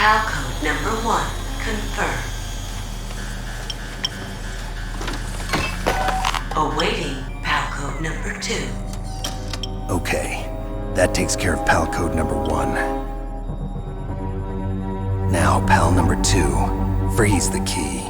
PAL code number 1 confirmed. Awaiting PAL code number 2. Okay, that takes care of PAL code number 1. Now PAL number 2. Freeze the key.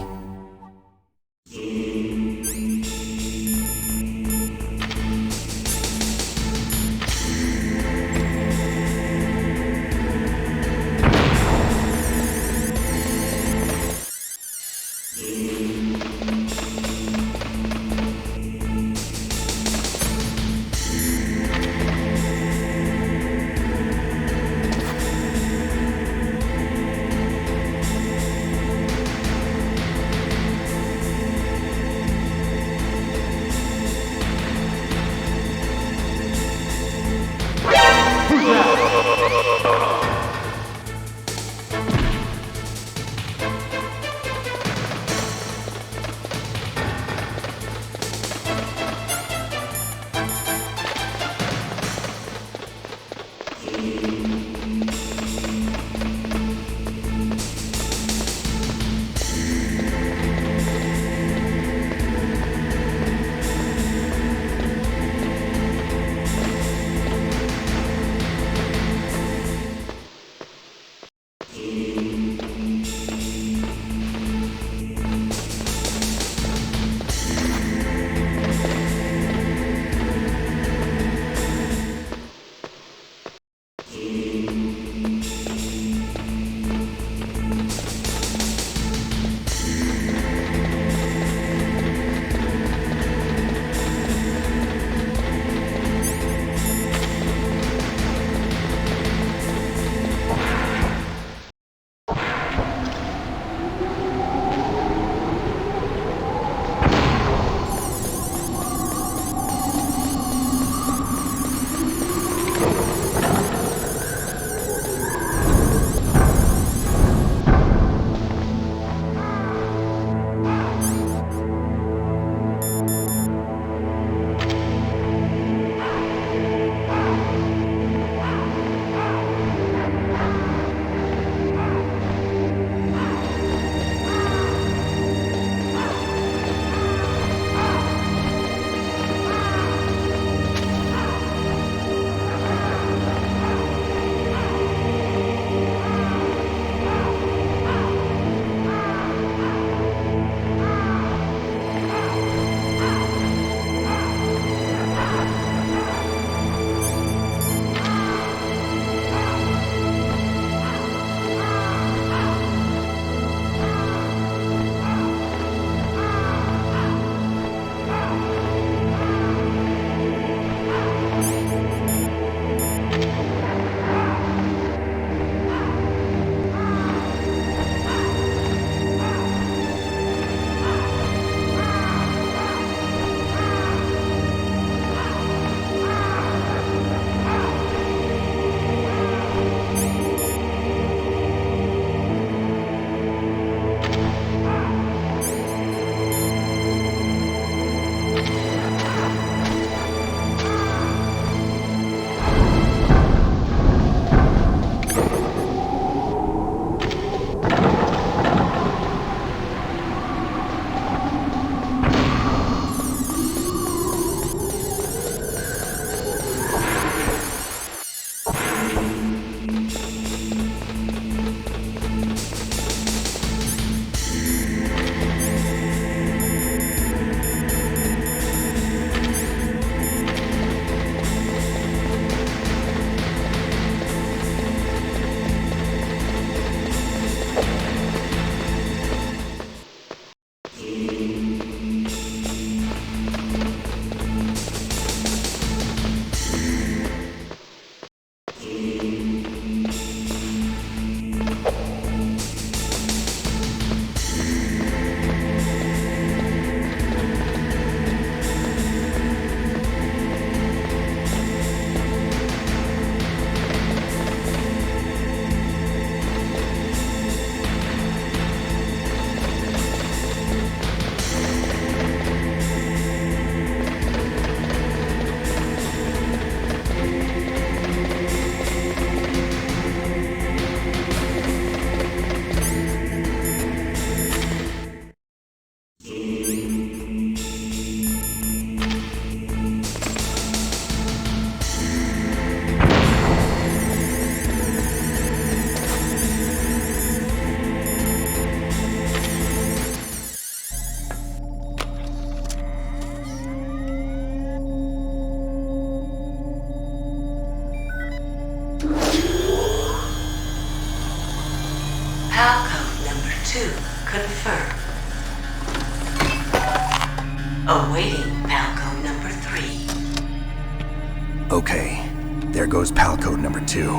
Awaiting PAL code number 3. Okay, there goes PAL code number 2.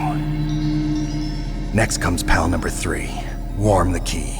Next comes PAL number 3. Warm the key.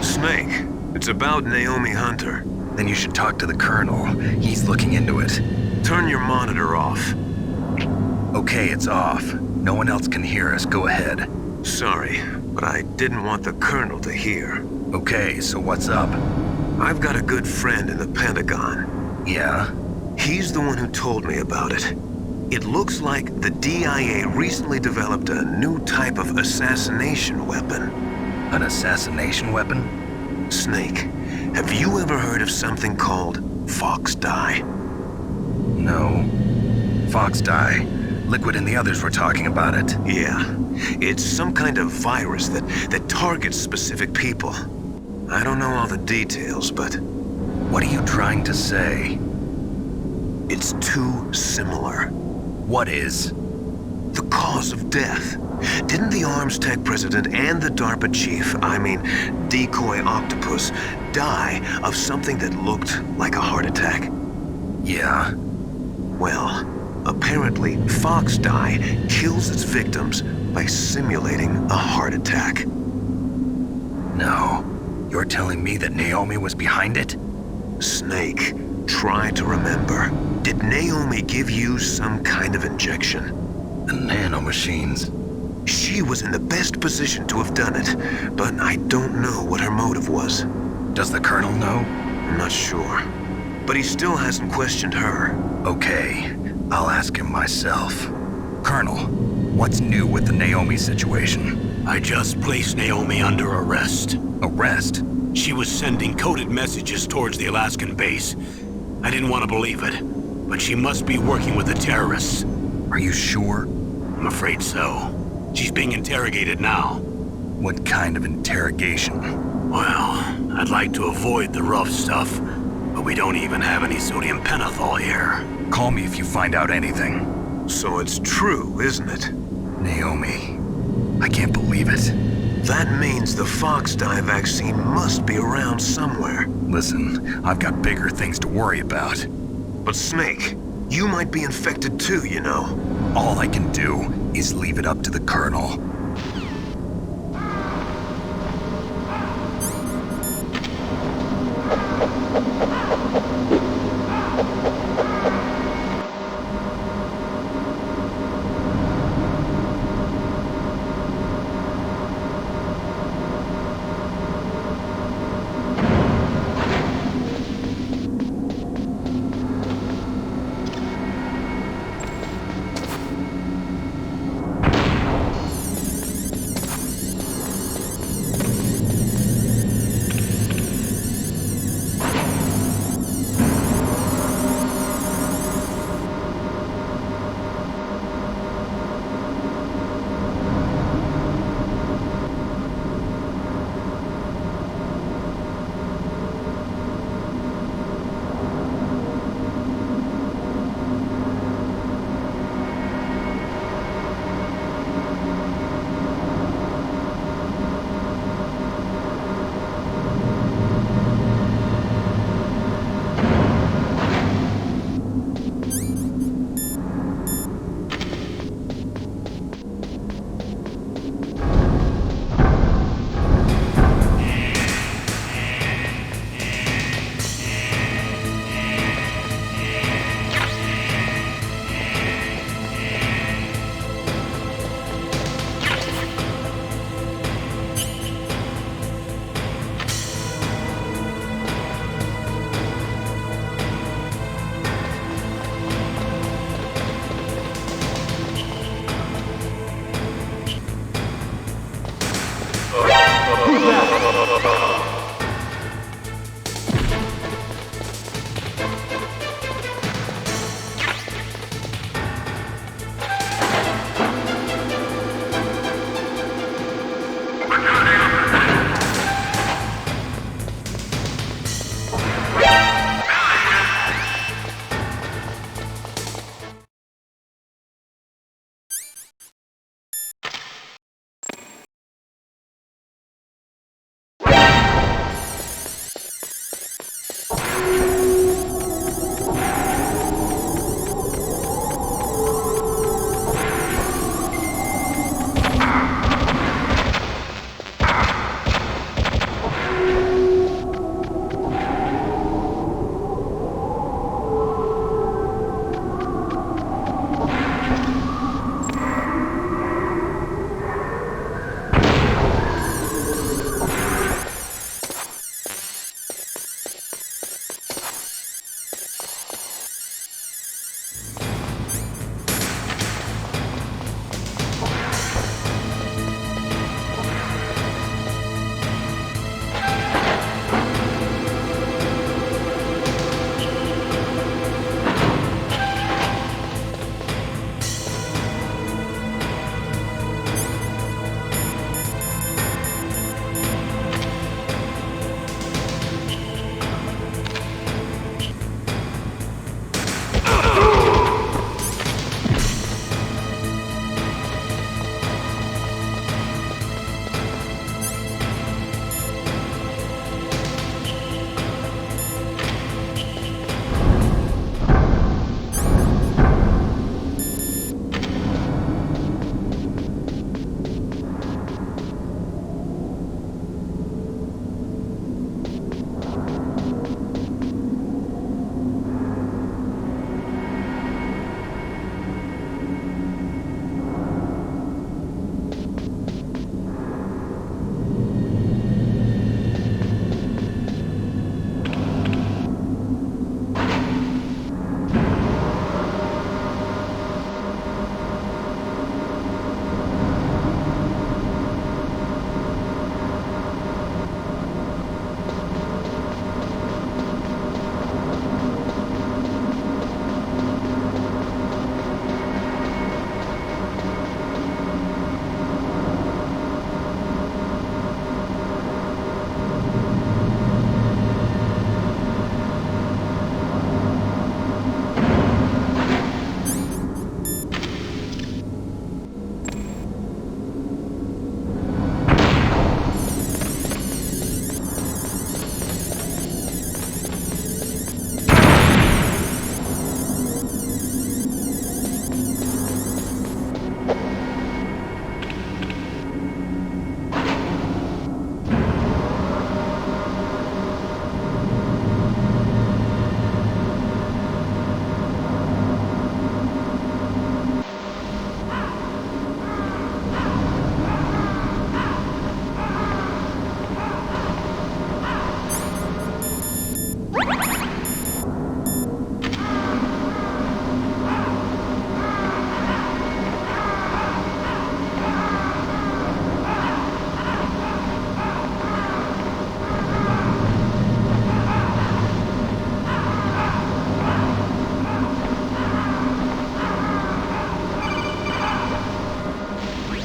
Snake, it's about Naomi Hunter. Then you should talk to the Colonel. He's looking into it. Turn your monitor off. Okay, it's off. No one else can hear us. Go ahead. Sorry, but I didn't want the Colonel to hear. Okay, so what's up? I've got a good friend in the Pentagon. Yeah? He's the one who told me about it. It looks like the DIA recently developed a new type of assassination weapon. An assassination weapon? Snake, have you ever heard of something called Fox Dye? No. Fox Dye. Liquid and the others were talking about it. Yeah. It's some kind of virus that targets specific people. I don't know all the details, but... What are you trying to say? It's too similar. What is? The cause of death. Didn't the Arms Tech president and the DARPA chief, Decoy Octopus, die of something that looked like a heart attack? Yeah. Well, apparently Fox Dye kills its victims by simulating a heart attack. No. You're telling me that Naomi was behind it? Snake, try to remember. Did Naomi give you some kind of injection? The nanomachines. She was in the best position to have done it, but I don't know what her motive was. Does the Colonel know? I'm not sure. But he still hasn't questioned her. Okay, I'll ask him myself. Colonel, what's new with the Naomi situation? I just placed Naomi under arrest. Arrest? She was sending coded messages towards the Alaskan base. I didn't want to believe it, but she must be working with the terrorists. Are you sure? I'm afraid so. She's being interrogated now. What kind of interrogation? Well, I'd like to avoid the rough stuff, but we don't even have any sodium pentothal here. Call me if you find out anything. So it's true, isn't it? Naomi, I can't believe it. That means the fox dye vaccine must be around somewhere. Listen, I've got bigger things to worry about. But Snake, you might be infected too, you know. All I can do is leave it up to the Colonel.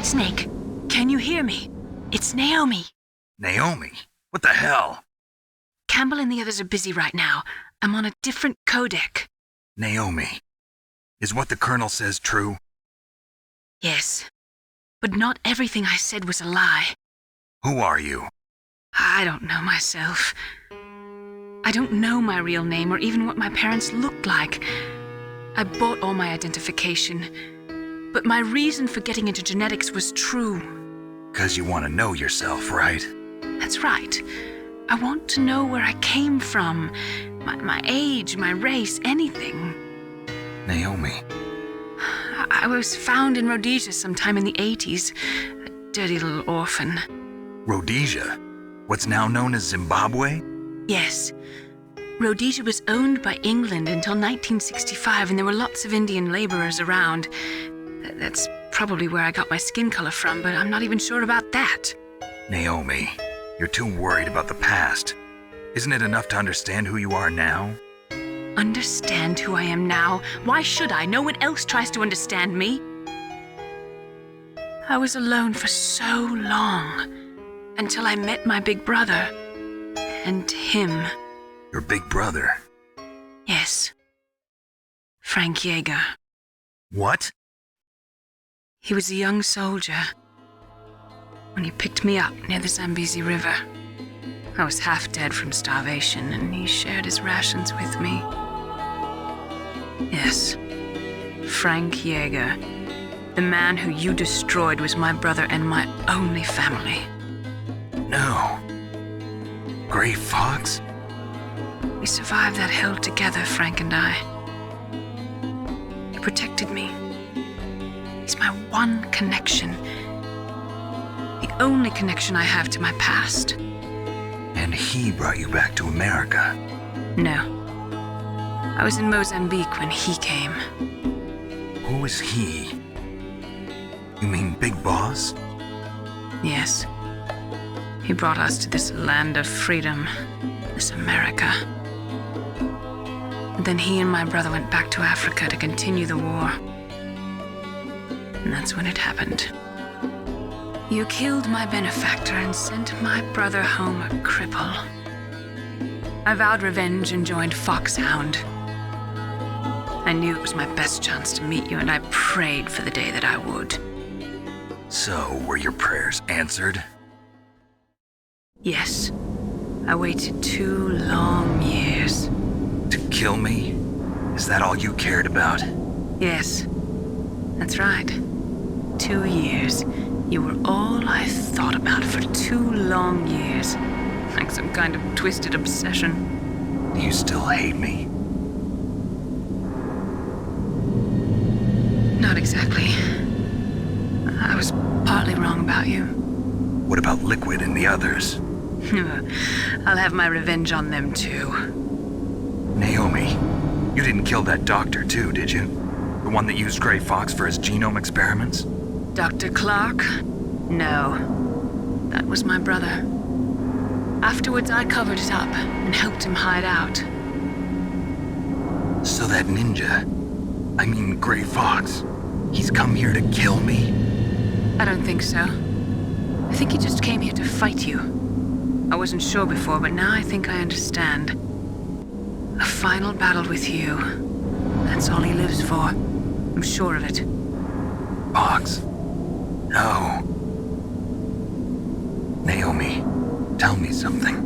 Snake, can you hear me? It's Naomi. Naomi? What the hell? Campbell and the others are busy right now. I'm on a different codec. Naomi, is what the Colonel says true? Yes, but not everything I said was a lie. Who are you? I don't know myself. I don't know my real name or even what my parents looked like. I bought all my identification, but my reason for getting into genetics was true. 'Cause you want to know yourself, right? That's right. I want to know where I came from, my age, my race, anything. Naomi. I was found in Rhodesia sometime in the 80s, a dirty little orphan. Rhodesia? What's now known as Zimbabwe? Yes. Rhodesia was owned by England until 1965, and there were lots of Indian laborers around. That's probably where I got my skin color from, but I'm not even sure about that. Naomi, you're too worried about the past. Isn't it enough to understand who you are now? Understand who I am now? Why should I? No one else tries to understand me. I was alone for so long, until I met my big brother. And him. Your big brother? Yes. Frank Yeager. What? He was a young soldier when he picked me up near the Zambezi River. I was half dead from starvation, and he shared his rations with me. Yes, Frank Yeager. The man who you destroyed was my brother and my only family. No. Gray Fox? We survived that hell together, Frank and I. He protected me. He's my one connection. The only connection I have to my past. And he brought you back to America? No. I was in Mozambique when he came. Who is he? You mean Big Boss? Yes. He brought us to this land of freedom, this America. And then he and my brother went back to Africa to continue the war. And that's when it happened. You killed my benefactor and sent my brother home a cripple. I vowed revenge and joined Foxhound. I knew it was my best chance to meet you, and I prayed for the day that I would. So, were your prayers answered? Yes. I waited 2 long years. To kill me? Is that all you cared about? Yes. That's right. 2 years. You were all I thought about for 2 long years. Like some kind of twisted obsession. Do you still hate me? Not exactly. I was partly wrong about you. What about Liquid and the others? I'll have my revenge on them too. Naomi, you didn't kill that doctor too, did you? The one that used Gray Fox for his genome experiments? Dr. Clark? No. That was my brother. Afterwards, I covered it up and helped him hide out. So that ninja, I mean Gray Fox, he's come here to kill me? I don't think so. I think he just came here to fight you. I wasn't sure before, but now I think I understand. A final battle with you. That's all he lives for. I'm sure of it. Fox? No. Naomi, tell me something.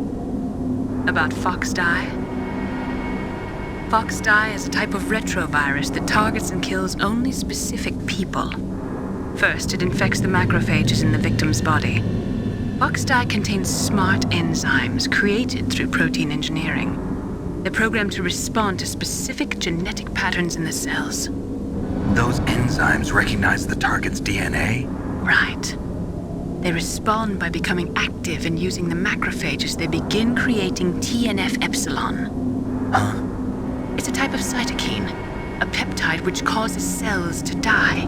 About Fox Die? Fox Die is a type of retrovirus that targets and kills only specific people. First, it infects the macrophages in the victim's body. Fox Die contains smart enzymes created through protein engineering. They're programmed to respond to specific genetic patterns in the cells. Those enzymes recognize the target's DNA? Right. They respond by becoming active and using the macrophages. They begin creating TNF-epsilon. Huh? It's a type of cytokine, a peptide which causes cells to die.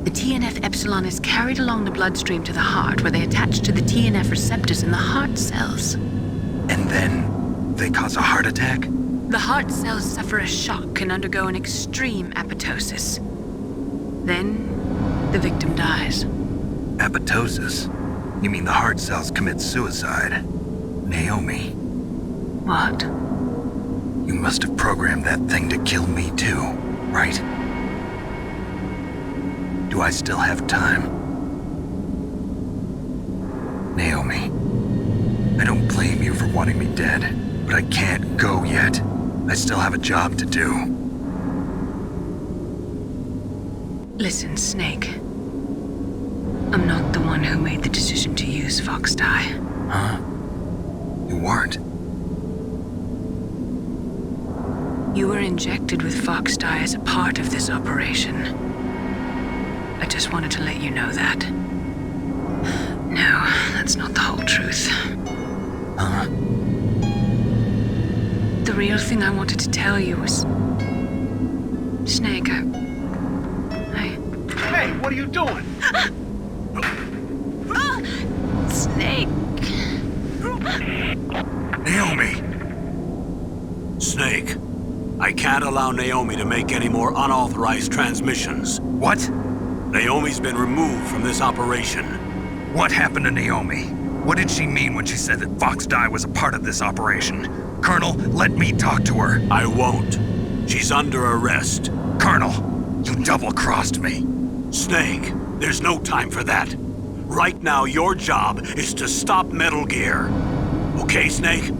The TNF-epsilon is carried along the bloodstream to the heart, where they attach to the TNF receptors in the heart cells. And then they cause a heart attack? The heart cells suffer a shock and undergo an extreme apoptosis. Then, the victim dies. Apoptosis? You mean the heart cells commit suicide? Naomi, What? you must have programmed that thing to kill me too, right? Do I still have time? Naomi, I don't blame you for wanting me dead, but I can't go yet. I still have a job to do. Listen, Snake. I'm not the one who made the decision to use Fox Dye. Huh? You weren't? You were injected with Fox Dye as a part of this operation. I just wanted to let you know that. No, that's not the whole truth. Huh? The real thing I wanted to tell you was... Snake, Hey, what are you doing? Snake! Naomi! Snake, I can't allow Naomi to make any more unauthorized transmissions. What? Naomi's been removed from this operation. What happened to Naomi? What did she mean when she said that Fox Dye was a part of this operation? Colonel, let me talk to her. I won't. She's under arrest. Colonel, you double-crossed me. Snake, there's no time for that. Right now, your job is to stop Metal Gear. Okay, Snake?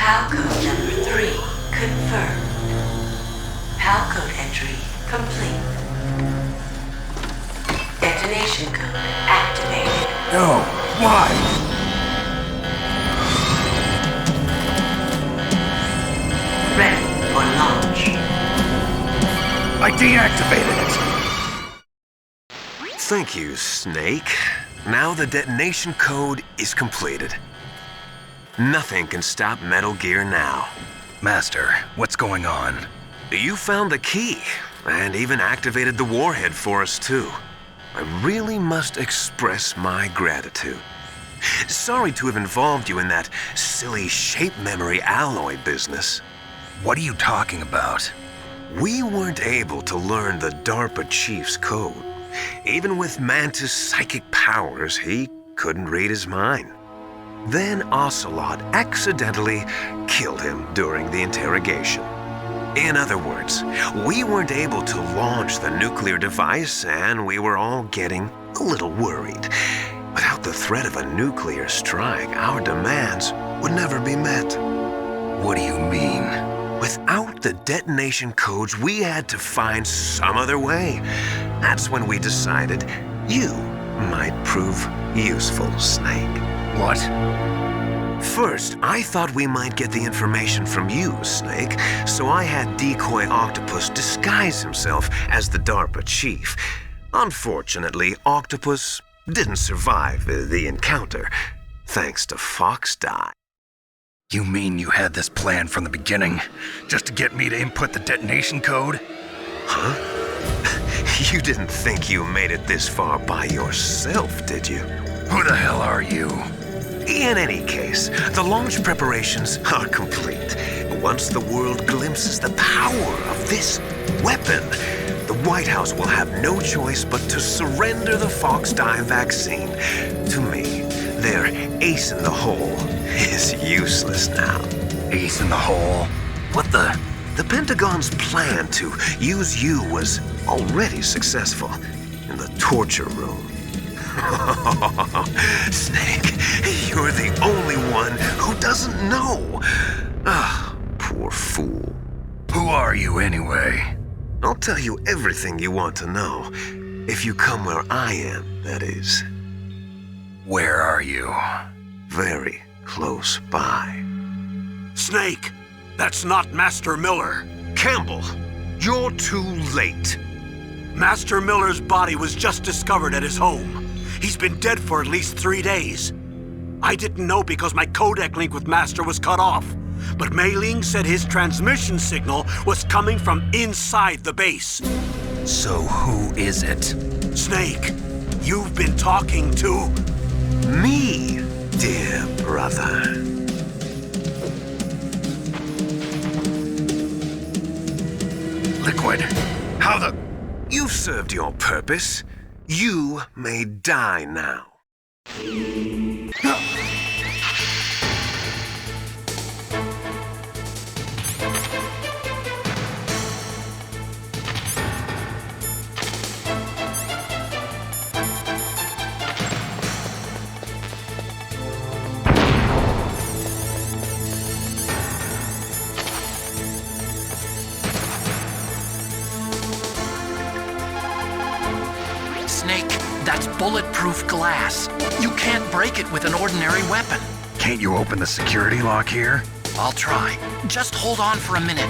PAL code number 3 confirmed. PAL code entry complete. Detonation code activated. No, why? Ready for launch. I deactivated it. Thank you, Snake. Now the detonation code is completed. Nothing can stop Metal Gear now. Master, what's going on? You found the key. and even activated the warhead for us too. I really must express my gratitude. Sorry to have involved you in that silly shape memory alloy business. What are you talking about? We weren't able to learn the DARPA chief's code. Even with Mantis' psychic powers, he couldn't read his mind. Then Ocelot accidentally killed him during the interrogation. In other words, we weren't able to launch the nuclear device, and we were all getting a little worried. Without the threat of a nuclear strike, our demands would never be met. What do you mean? Without the detonation codes, we had to find some other way. That's when we decided you might prove useful, Snake. What? First, I thought we might get the information from you, Snake, so I had Decoy Octopus disguise himself as the DARPA chief. Unfortunately, Octopus didn't survive the encounter, thanks to Fox Die. You mean you had this plan from the beginning, just to get me to input the detonation code? Huh? You didn't think you made it this far by yourself, did you? Who the hell are you? In any case, the launch preparations are complete. Once the world glimpses the power of this weapon, the White House will have no choice but to surrender the Fox Die vaccine to me. Their ace in the hole is useless now. Ace in the hole? What the? The Pentagon's plan to use you was already successful in the torture room. Snake, you're the only one who doesn't know. Ah, poor fool. Who are you anyway? I'll tell you everything you want to know. If you come where I am, that is. Where are you? Very close by. Snake, that's not Master Miller. Campbell, you're too late. Master Miller's body was just discovered at his home. He's been dead for at least 3 days. I didn't know because my codec link with Master was cut off. But Mei Ling said his transmission signal was coming from inside the base. So who is it? Snake, you've been talking to... Me, dear brother. Liquid. How the... You've served your purpose. You may die now. Snake, that's bulletproof glass. You can't break it with an ordinary weapon. Can't you open the security lock here? I'll try. Just hold on for a minute.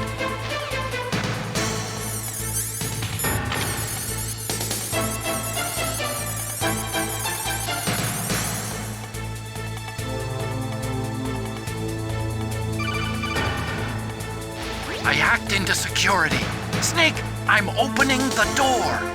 I hacked into security. Snake, I'm opening the door.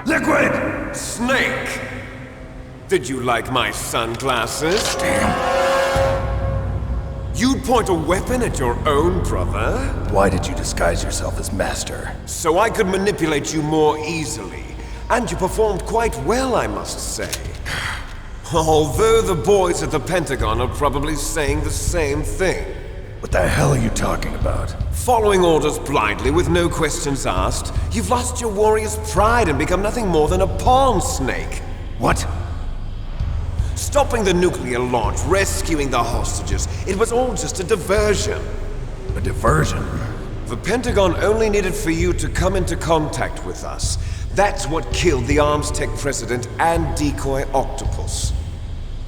Liquid! Snake! Did you like my sunglasses? Damn. You'd point a weapon at your own brother? Why did you disguise yourself as Master? So I could manipulate you more easily. And you performed quite well, I must say. Although the boys at the Pentagon are probably saying the same thing. What the hell are you talking about? Following orders blindly with no questions asked, you've lost your warrior's pride and become nothing more than a pawn, Snake. What? Stopping the nuclear launch, rescuing the hostages, it was all just a diversion. A diversion? The Pentagon only needed for you to come into contact with us. That's what killed the Arms Tech president and decoy octopus.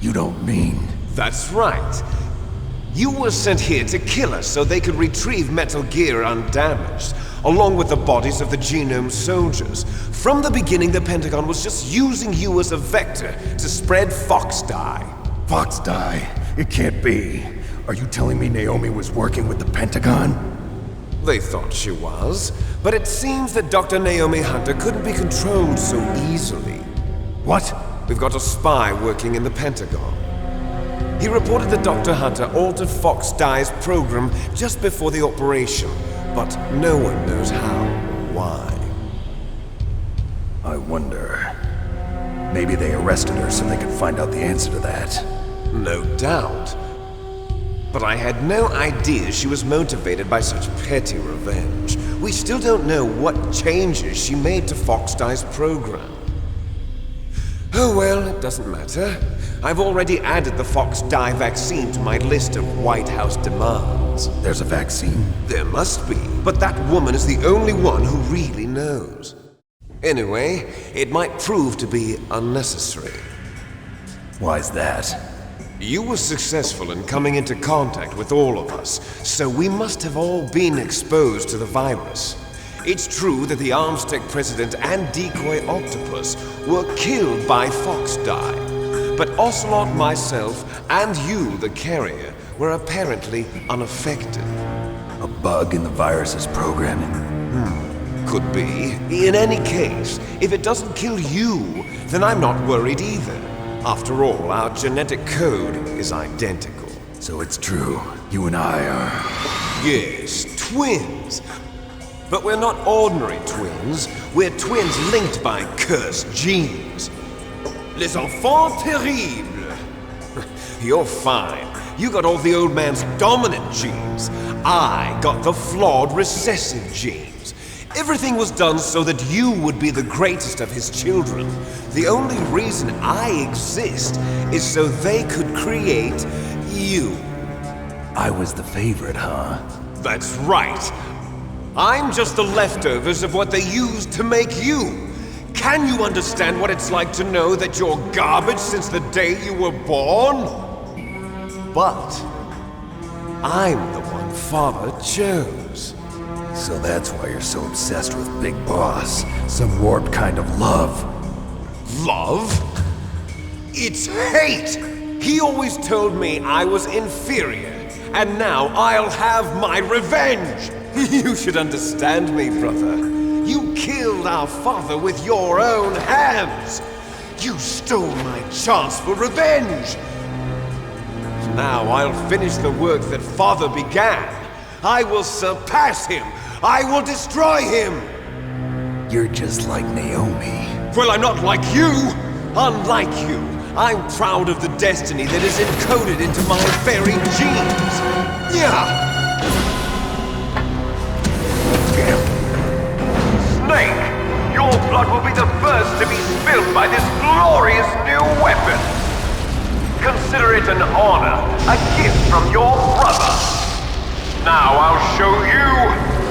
You don't mean... That's right. You were sent here to kill us so they could retrieve Metal Gear undamaged, along with the bodies of the Genome soldiers. From the beginning, the Pentagon was just using you as a vector to spread Fox Dye. Fox Dye? It can't be. Are you telling me Naomi was working with the Pentagon? They thought she was, but it seems that Dr. Naomi Hunter couldn't be controlled so easily. What? We've got a spy working in the Pentagon. He reported that Dr. Hunter altered Fox Dye's program just before the operation, but no one knows how or why. I wonder... Maybe they arrested her so they could find out the answer to that. No doubt. But I had no idea she was motivated by such petty revenge. We still don't know what changes she made to Fox Dye's program. Oh well, it doesn't matter. I've already added the Fox Dye vaccine to my list of White House demands. There's a vaccine? There must be, but that woman is the only one who really knows. Anyway, it might prove to be unnecessary. Why's that? You were successful in coming into contact with all of us, so we must have all been exposed to the virus. It's true that the Arms Tech president and decoy octopus were killed by Fox Dye, but Ocelot, myself, and you, the carrier, were apparently unaffected. A bug in the virus's programming? Could be. In any case, if it doesn't kill you, then I'm not worried either. After all, our genetic code is identical. So it's true. You and I are... Yes, twins. But we're not ordinary twins. We're twins linked by cursed genes. Les enfants terribles. You're fine. You got all the old man's dominant genes. I got the flawed recessive genes. Everything was done so that you would be the greatest of his children. The only reason I exist is so they could create you. I was the favorite, huh? That's right. I'm just the leftovers of what they used to make you. Can you understand what it's like to know that you're garbage since the day you were born? But I'm the one Father chose. So that's why you're so obsessed with Big Boss. Some warped kind of love. Love? It's hate! He always told me I was inferior, and now I'll have my revenge! You should understand me, brother. You killed our father with your own hands! You stole my chance for revenge! Now I'll finish the work that Father began. I will surpass him! I will destroy him! You're just like Naomi. Well, I'm not like you! Unlike you, I'm proud of the destiny that is encoded into my very genes! Yeah! Snake! Your blood will be the first to be spilled by this glorious new weapon! Consider it an honor, a gift from your brother! Now I'll show you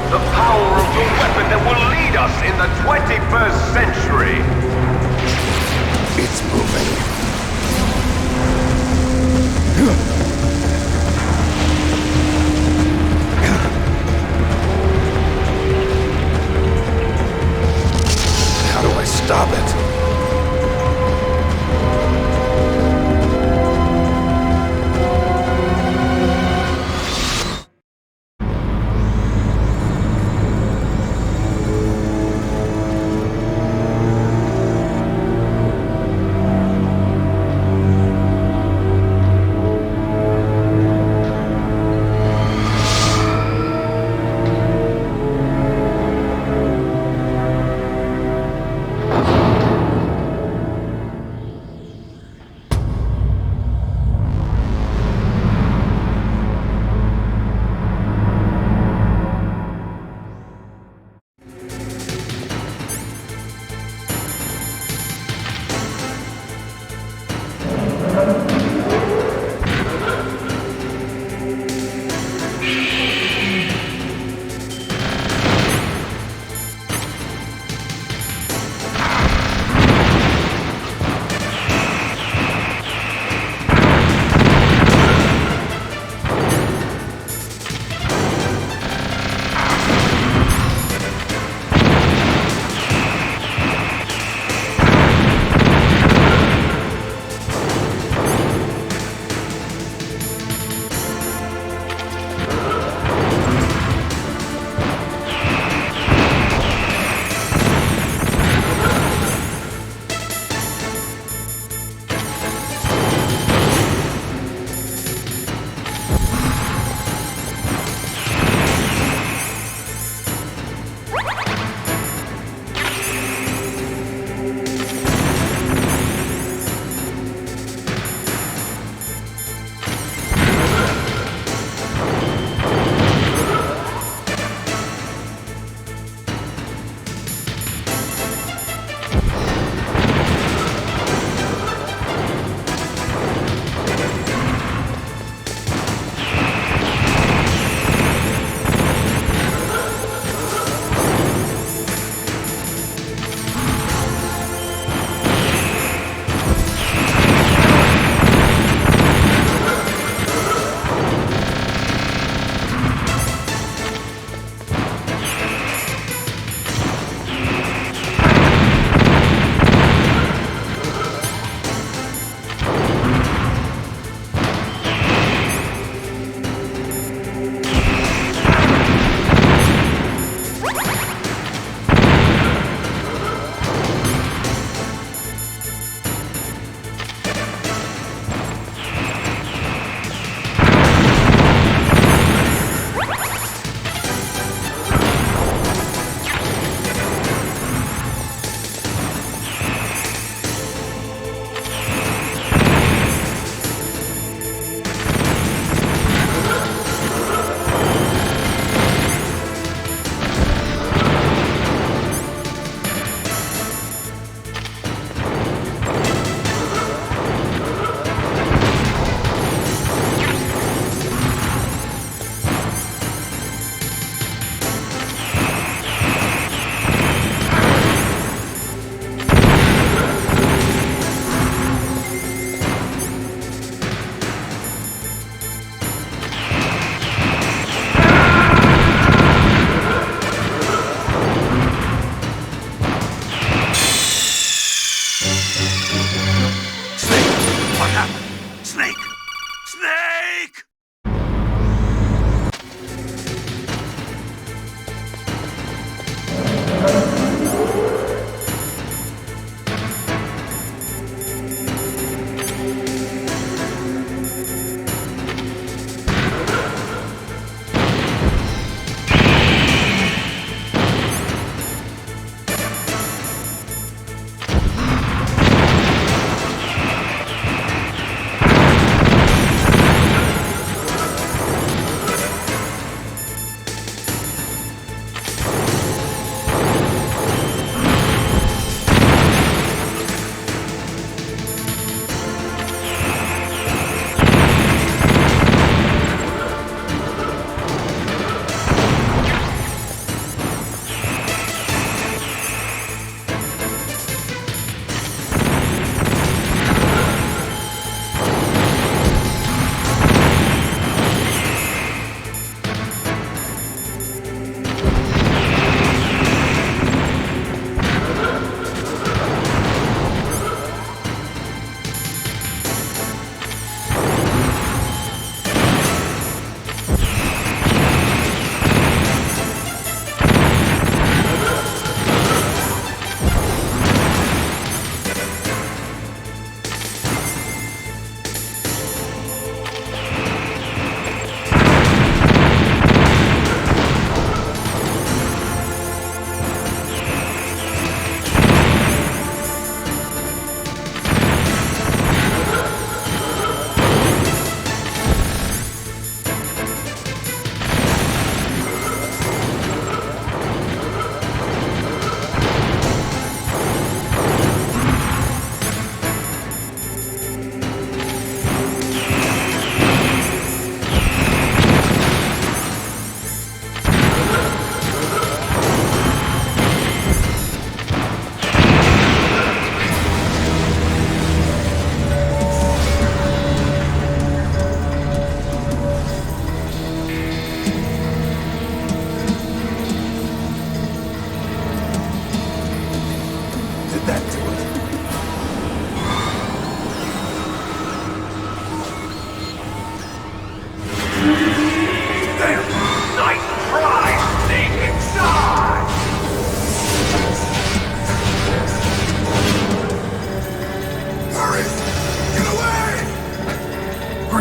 the power of the weapon that will lead us in the 21st century! It's moving. How do I stop it?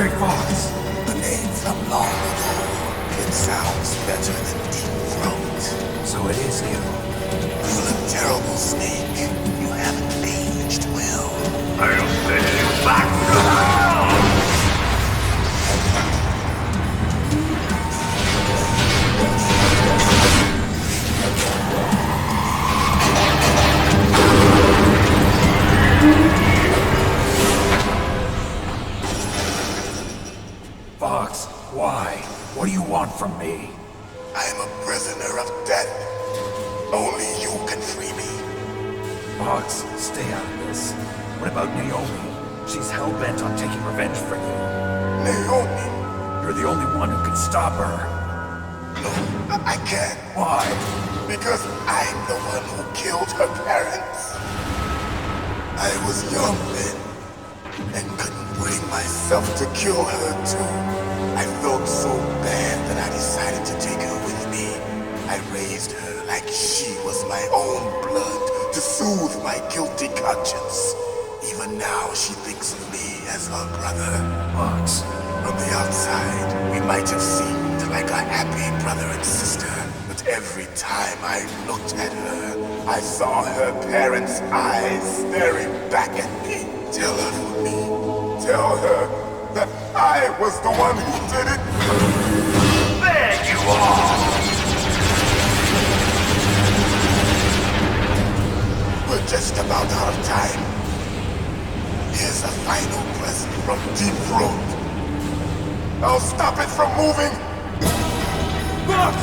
Gray Fox? The name from long ago. It sounds better than Deep Throat. So it is you. You look terrible, Snake. You haven't aged well. I'll send you back to hell! Fox, why? What do you want from me? I am a prisoner of death. Only you can free me. Fox, stay out of this. What about Naomi? She's hell-bent on taking revenge for you. Naomi? You're the only one who can stop her. No, I can't. Why? Because I'm the one who killed her parents. I was young then, and couldn't bring myself to kill her too. I felt so bad that I decided to take her with me. I raised her like she was my own blood to soothe my guilty conscience. Even now she thinks of me as her brother. Fox. From the outside, we might have seemed like a happy brother and sister. But every time I looked at her, I saw her parents' eyes staring back at me. Tell her for me. Tell her that I was the one who did it. There you are! We're just about out of time. Here's a final present from Deep Throat. I'll stop it from moving. Look!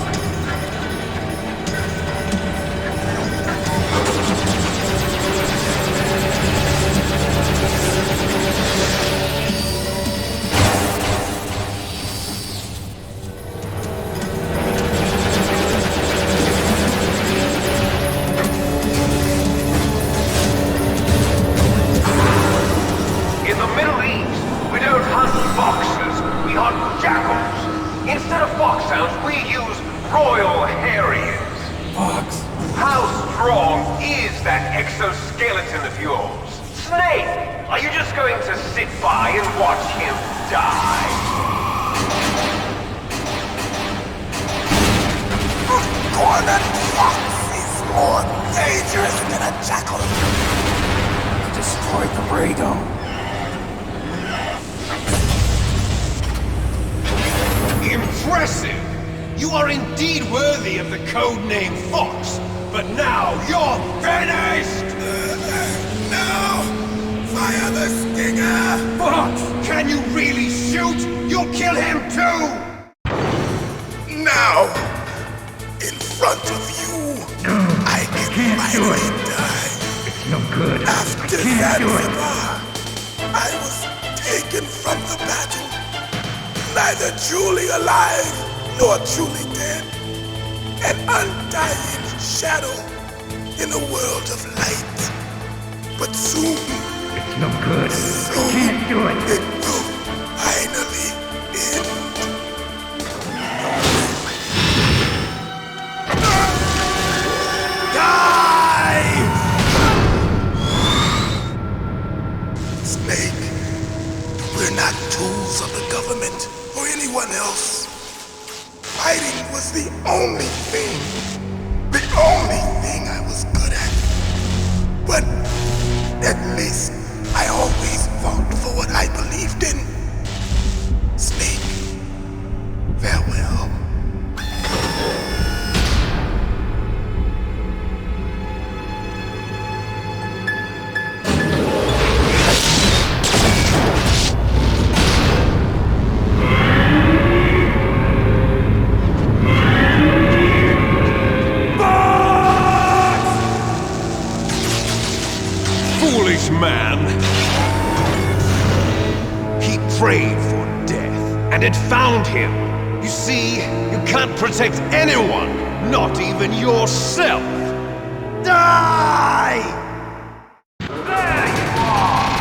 In the Middle East, we don't hunt foxes, we hunt jackals. Instead of foxhounds, we use royal harriers. Fox. How strong is that exoskeleton of yours? Snake, are you just going to sit by and watch him die? Cornered fox is more dangerous than a jackal. Destroyed the radome. Impressive! You are indeed worthy of the codename Fox, but now you're finished! No! Fire the stinger! Fox! Can you really shoot? You'll kill him too! Now! In front of you, I can finally die. It's no good. After Zanzibar, I was taken from the battle. Neither truly alive nor truly dead. An undying shadow in a world of light. But soon, It's no good. soon, Can't do it. it will finally end. Die! Snake, we're not tools of the government or anyone else. Fighting was the only thing I was good at. But at least I always fought for what I believed in. Snake, farewell. Foolish man! He prayed for death, and it found him. You see, you can't protect anyone, not even yourself. Die! There you are!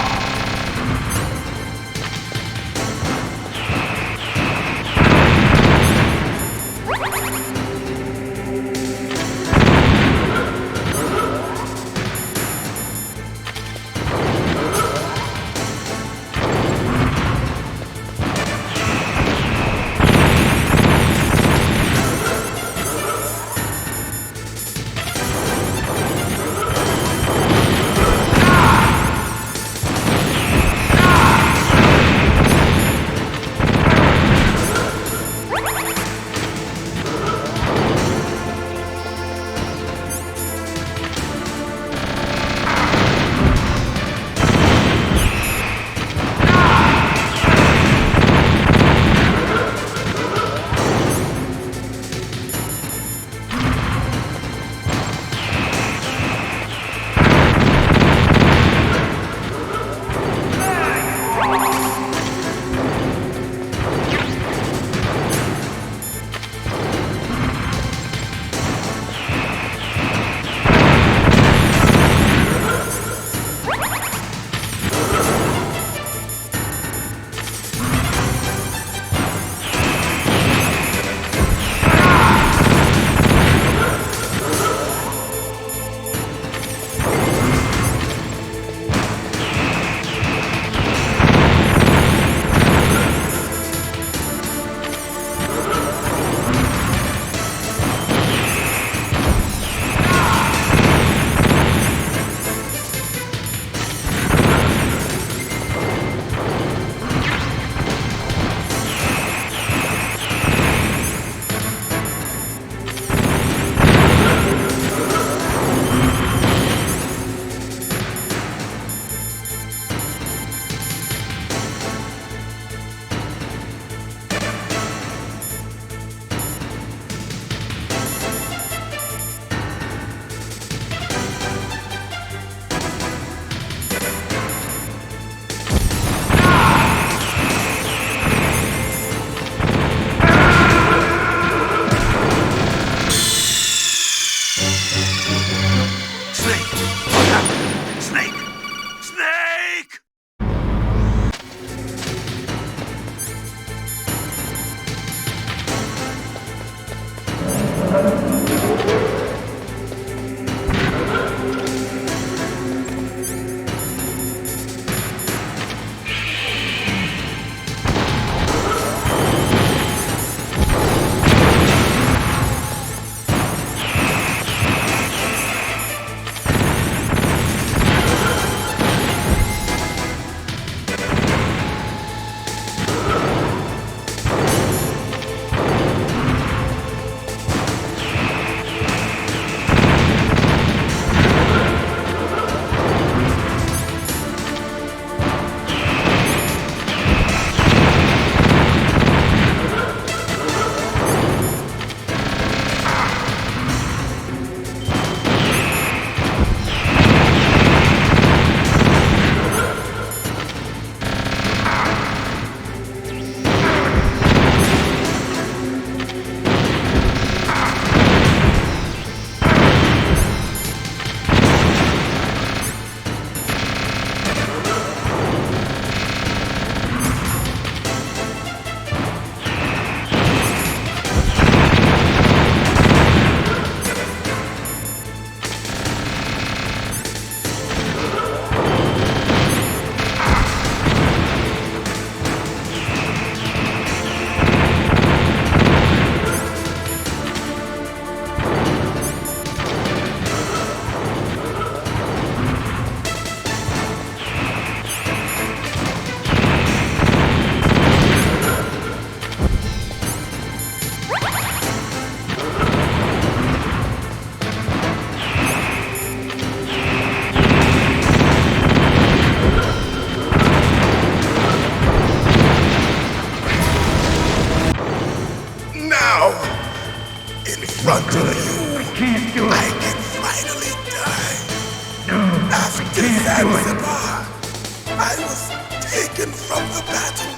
was taken from the battle.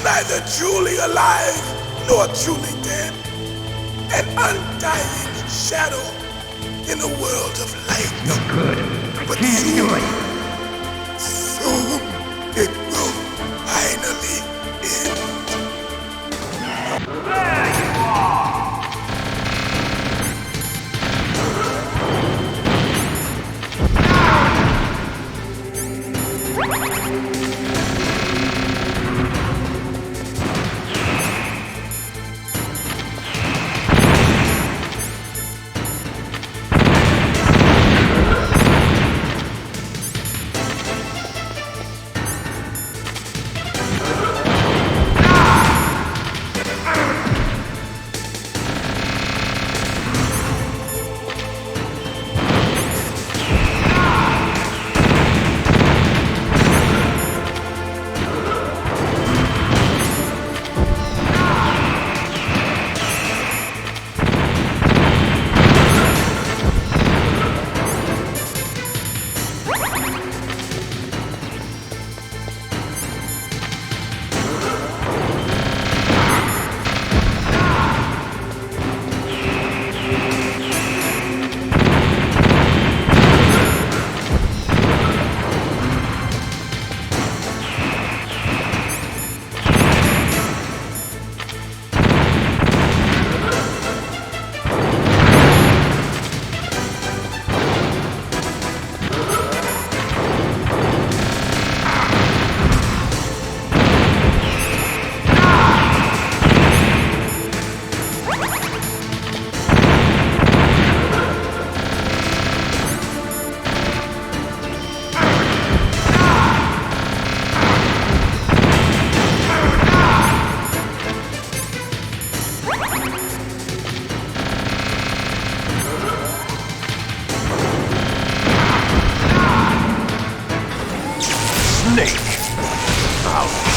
Neither truly alive nor truly dead. An undying shadow in a world of light. No good. But Can't do it. soon it will finally end.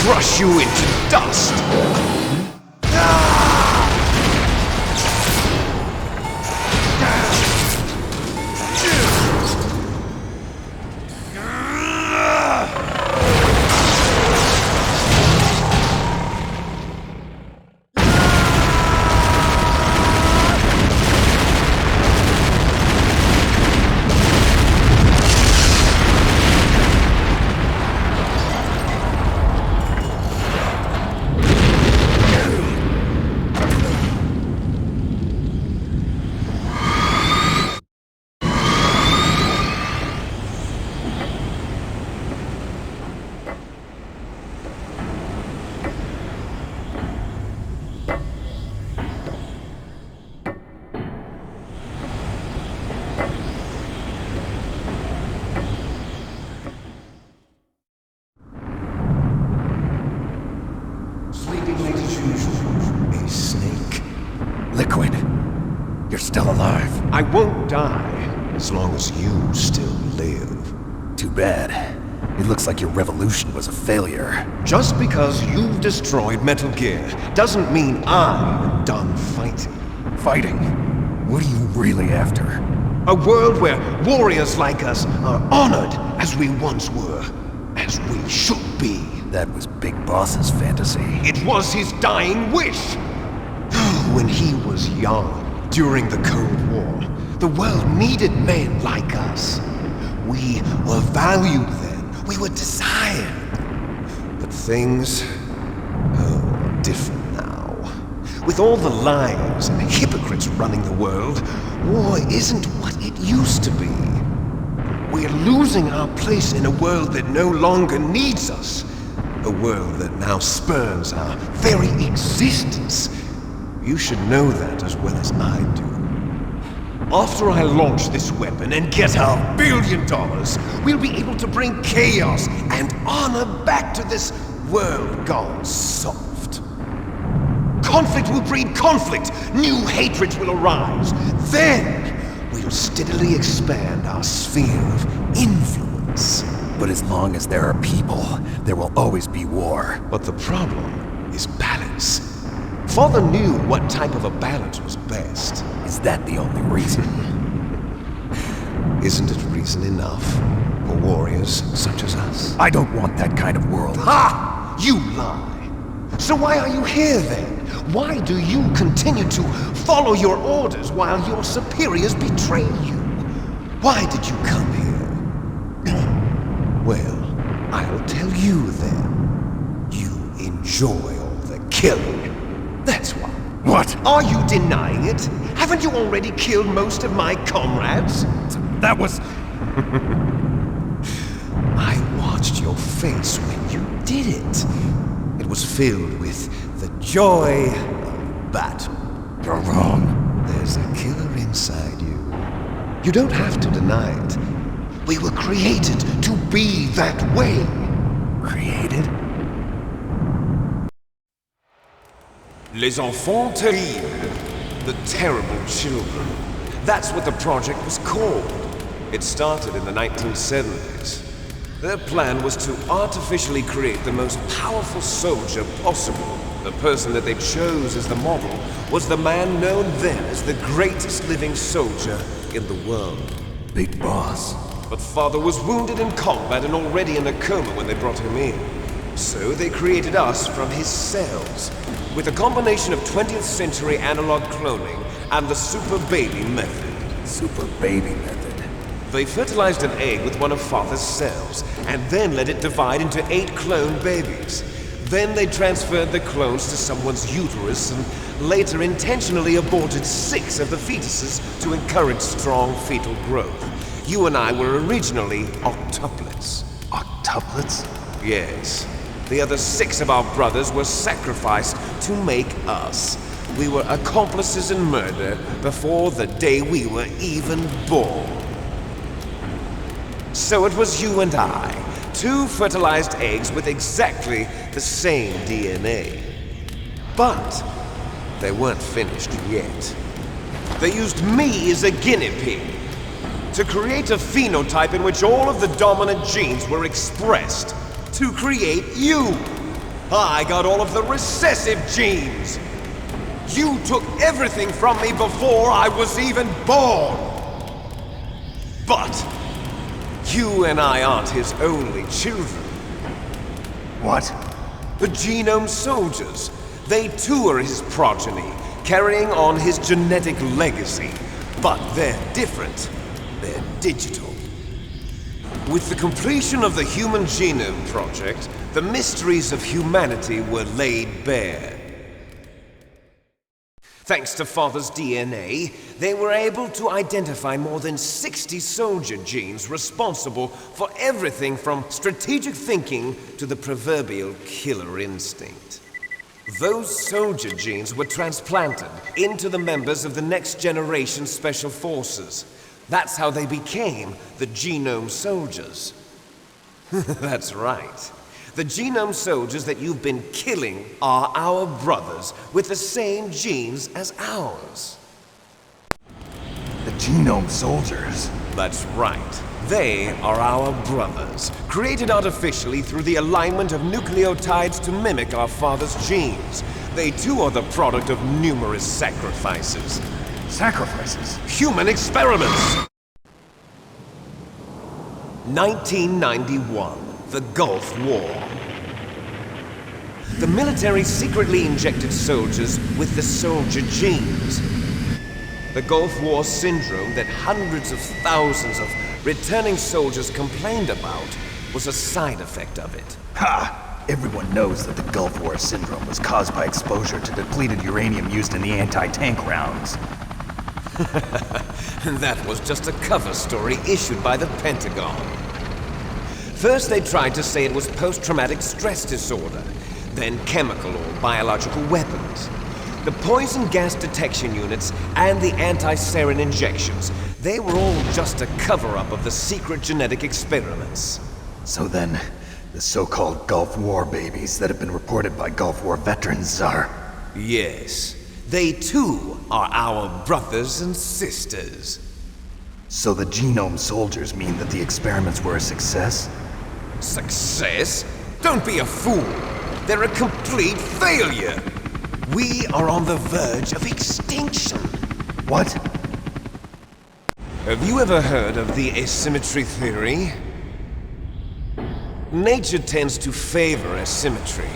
Crush you into dust! A snake. Liquid. You're still alive. I won't die as long as you still live. Too bad. It looks like your revolution was a failure. Just because you've destroyed Metal Gear doesn't mean I'm done fighting. Fighting? What are you really after? A world where warriors like us are honored as we once were, as we should be. That was Big Boss's fantasy. It was his dying wish. When he was young, during the Cold War, the world needed men like us. We were valued then. We were desired. But things are different now. With all the lies and hypocrites running the world, war isn't what it used to be. We're losing our place in a world that no longer needs us. A world that now spurns our very existence. You should know that as well as I do. After I launch this weapon and get our $1 billion, we'll be able to bring chaos and honor back to this world gone soft. Conflict will breed conflict. New hatreds will arise. Then we'll steadily expand our sphere of influence. But as long as there are people, there will always be war. But the problem is balance. Father knew what type of a balance was best. Is that the only reason? Isn't it reason enough for warriors such as us? I don't want that kind of world. Ha! You lie! So why are you here then? Why do you continue to follow your orders while your superiors betray you? Why did you come here? Well, I'll tell you then. You enjoy all the killing. That's why. What? Are you denying it? Haven't you already killed most of my comrades? That was... I watched your face when you did it. It was filled with the joy of battle. You're wrong. There's a killer inside you. You don't have to deny it. We were created to be that way. Created? Les enfants terribles. The terrible children. That's what the project was called. It started in the 1970s. Their plan was to artificially create the most powerful soldier possible. The person that they chose as the model was the man known then as the greatest living soldier in the world. Big boss. But Father was wounded in combat and already in a coma when they brought him in. So they created us from his cells, with a combination of 20th century analog cloning and the super baby method. Super baby method. They fertilized an egg with one of Father's cells, and then let it divide into 8 clone babies. Then they transferred the clones to someone's uterus and later intentionally aborted 6 of the fetuses to encourage strong fetal growth. You and I were originally octuplets. Octuplets? Yes. The other 6 of our brothers were sacrificed to make us. We were accomplices in murder before the day we were even born. So it was you and I, 2 fertilized eggs with exactly the same DNA. But they weren't finished yet. They used me as a guinea pig to create a phenotype in which all of the dominant genes were expressed. To create you. I got all of the recessive genes. You took everything from me before I was even born. But you and I aren't his only children. What? The Genome Soldiers. They too are his progeny, carrying on his genetic legacy. But they're different. They're digital. With the completion of the Human Genome Project, the mysteries of humanity were laid bare. Thanks to Father's DNA, they were able to identify more than 60 soldier genes responsible for everything from strategic thinking to the proverbial killer instinct. Those soldier genes were transplanted into the members of the next generation Special Forces. That's how they became the Genome Soldiers. That's right. The Genome Soldiers that you've been killing are our brothers with the same genes as ours. The Genome Soldiers? That's right. They are our brothers, created artificially through the alignment of nucleotides to mimic our father's genes. They too are the product of numerous sacrifices. Sacrifices? Human experiments! 1991, the Gulf War. The military secretly injected soldiers with the soldier genes. The Gulf War syndrome that hundreds of thousands of returning soldiers complained about was a side effect of it. Ha! Everyone knows that the Gulf War syndrome was caused by exposure to depleted uranium used in the anti-tank rounds. That was just a cover story issued by the Pentagon. First they tried to say it was post-traumatic stress disorder, then chemical or biological weapons. The poison gas detection units and the anti-sarin injections, they were all just a cover-up of the secret genetic experiments. So then, the so-called Gulf War babies that have been reported by Gulf War veterans are... Yes, they too are our brothers and sisters. So the Genome Soldiers mean that the experiments were a success? Success? Don't be a fool! They're a complete failure! We are on the verge of extinction. What? Have you ever heard of the asymmetry theory? Nature tends to favor asymmetry.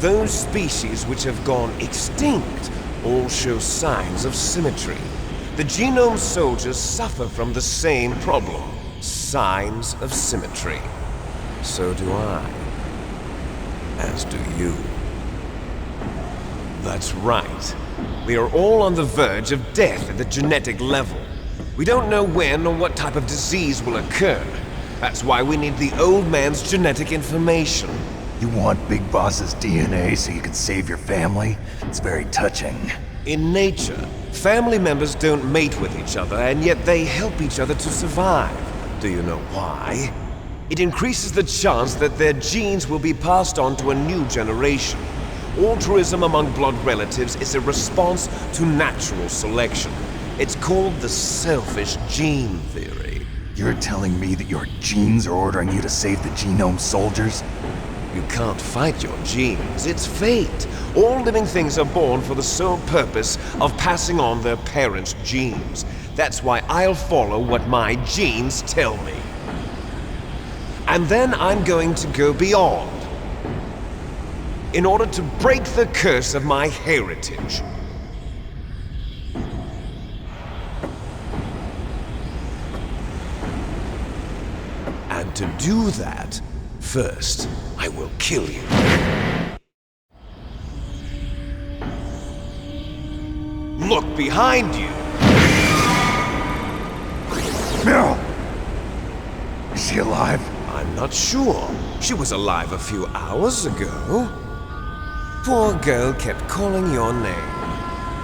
Those species which have gone extinct all show signs of symmetry. The genome soldiers suffer from the same problem, signs of symmetry. So do I. As do you. That's right. We are all on the verge of death at the genetic level. We don't know when or what type of disease will occur. That's why we need the old man's genetic information. You want Big Boss's DNA so you can save your family? It's very touching. In nature, family members don't mate with each other, and yet they help each other to survive. Do you know why? It increases the chance that their genes will be passed on to a new generation. Altruism among blood relatives is a response to natural selection. It's called the selfish gene theory. You're telling me that your genes are ordering you to save the genome soldiers? You can't fight your genes. It's fate. All living things are born for the sole purpose of passing on their parents' genes. That's why I'll follow what my genes tell me. And then I'm going to go beyond. In order to break the curse of my heritage. And to do that, first, I will kill you. Look behind you! Meryl! Is she alive? I'm not sure. She was alive a few hours ago. Poor girl kept calling your name.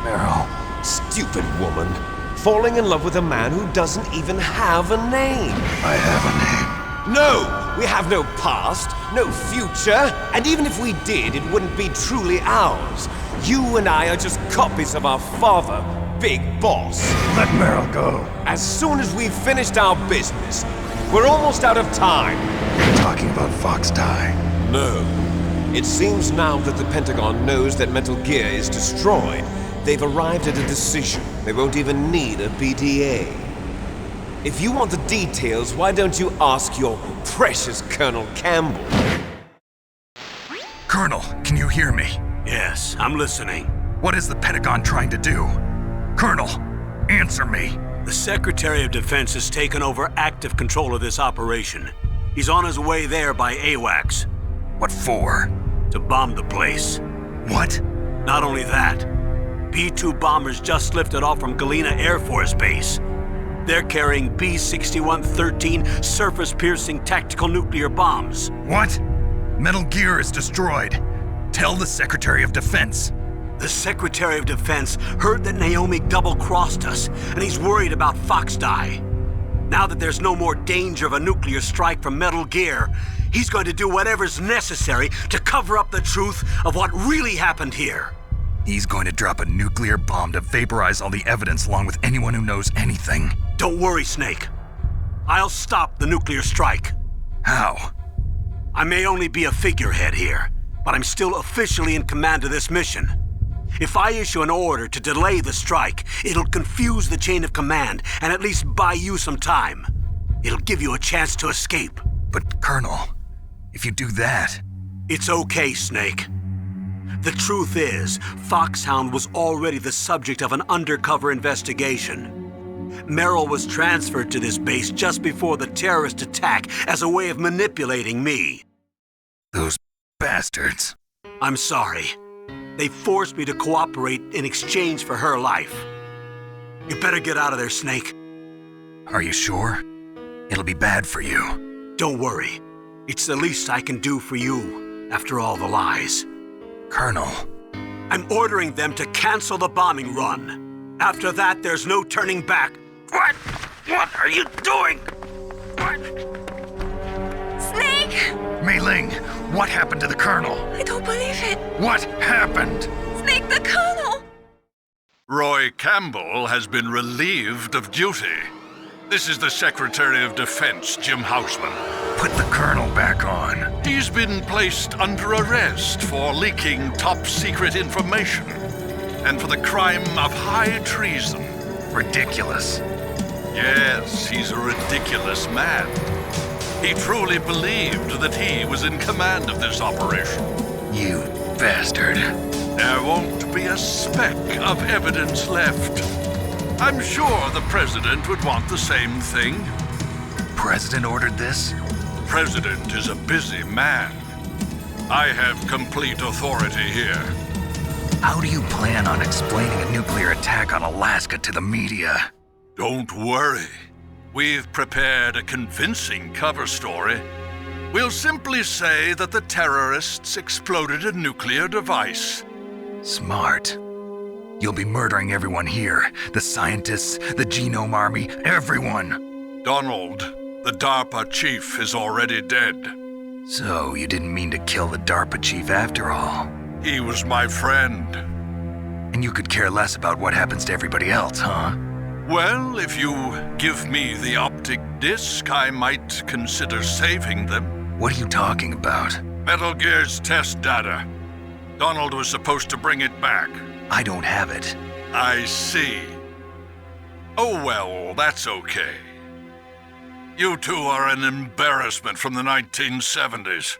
Meryl. Stupid woman. Falling in love with a man who doesn't even have a name. I have a name. No! We have no past, no future, and even if we did, it wouldn't be truly ours. You and I are just copies of our father, Big Boss. Let Meryl go. As soon as we've finished our business, we're almost out of time. You're talking about Fox Die. No. It seems now that the Pentagon knows that Metal Gear is destroyed. They've arrived at a decision. They won't even need a BDA. If you want the details, why don't you ask your precious Colonel Campbell? Colonel, can you hear me? Yes, I'm listening. What is the Pentagon trying to do? Colonel, answer me. The Secretary of Defense has taken over active control of this operation. He's on his way there by AWACS. What for? To bomb the place. What? Not only that, B-2 bombers just lifted off from Galena Air Force Base. They're carrying B-6113 surface-piercing tactical nuclear bombs. What? Metal Gear is destroyed. Tell the Secretary of Defense. The Secretary of Defense heard that Naomi double-crossed us, and he's worried about Fox Die. Now that there's no more danger of a nuclear strike from Metal Gear, he's going to do whatever's necessary to cover up the truth of what really happened here. He's going to drop a nuclear bomb to vaporize all the evidence along with anyone who knows anything. Don't worry, Snake. I'll stop the nuclear strike. How? I may only be a figurehead here, but I'm still officially in command of this mission. If I issue an order to delay the strike, it'll confuse the chain of command and at least buy you some time. It'll give you a chance to escape. But, Colonel, if you do that... It's okay, Snake. The truth is, Foxhound was already the subject of an undercover investigation. Meryl was transferred to this base just before the terrorist attack as a way of manipulating me. Those bastards. I'm sorry. They forced me to cooperate in exchange for her life. You better get out of there, Snake. Are you sure? It'll be bad for you. Don't worry. It's the least I can do for you, after all the lies. Colonel. I'm ordering them to cancel the bombing run. After that, there's no turning back. What? What are you doing? What? Snake! Mei Ling, what happened to the Colonel? I don't believe it. What happened? Snake, the Colonel! Roy Campbell has been relieved of duty. This is the Secretary of Defense, Jim Houseman. Put the Colonel back on. He's been placed under arrest for leaking top-secret information and for the crime of high treason. Ridiculous. Yes, he's a ridiculous man. He truly believed that he was in command of this operation. You bastard. There won't be a speck of evidence left. I'm sure the President would want the same thing. President ordered this? President is a busy man. I have complete authority here. How do you plan on explaining a nuclear attack on Alaska to the media? Don't worry. We've prepared a convincing cover story. We'll simply say that the terrorists exploded a nuclear device. Smart. You'll be murdering everyone here. The scientists, the Genome Army, everyone. Donald, the DARPA chief, is already dead. So you didn't mean to kill the DARPA chief after all? He was my friend. And you could care less about what happens to everybody else, huh? Well, if you give me the optic disc, I might consider saving them. What are you talking about? Metal Gear's test data. Donald was supposed to bring it back. I don't have it. I see. Oh well, that's okay. You two are an embarrassment from the 1970s.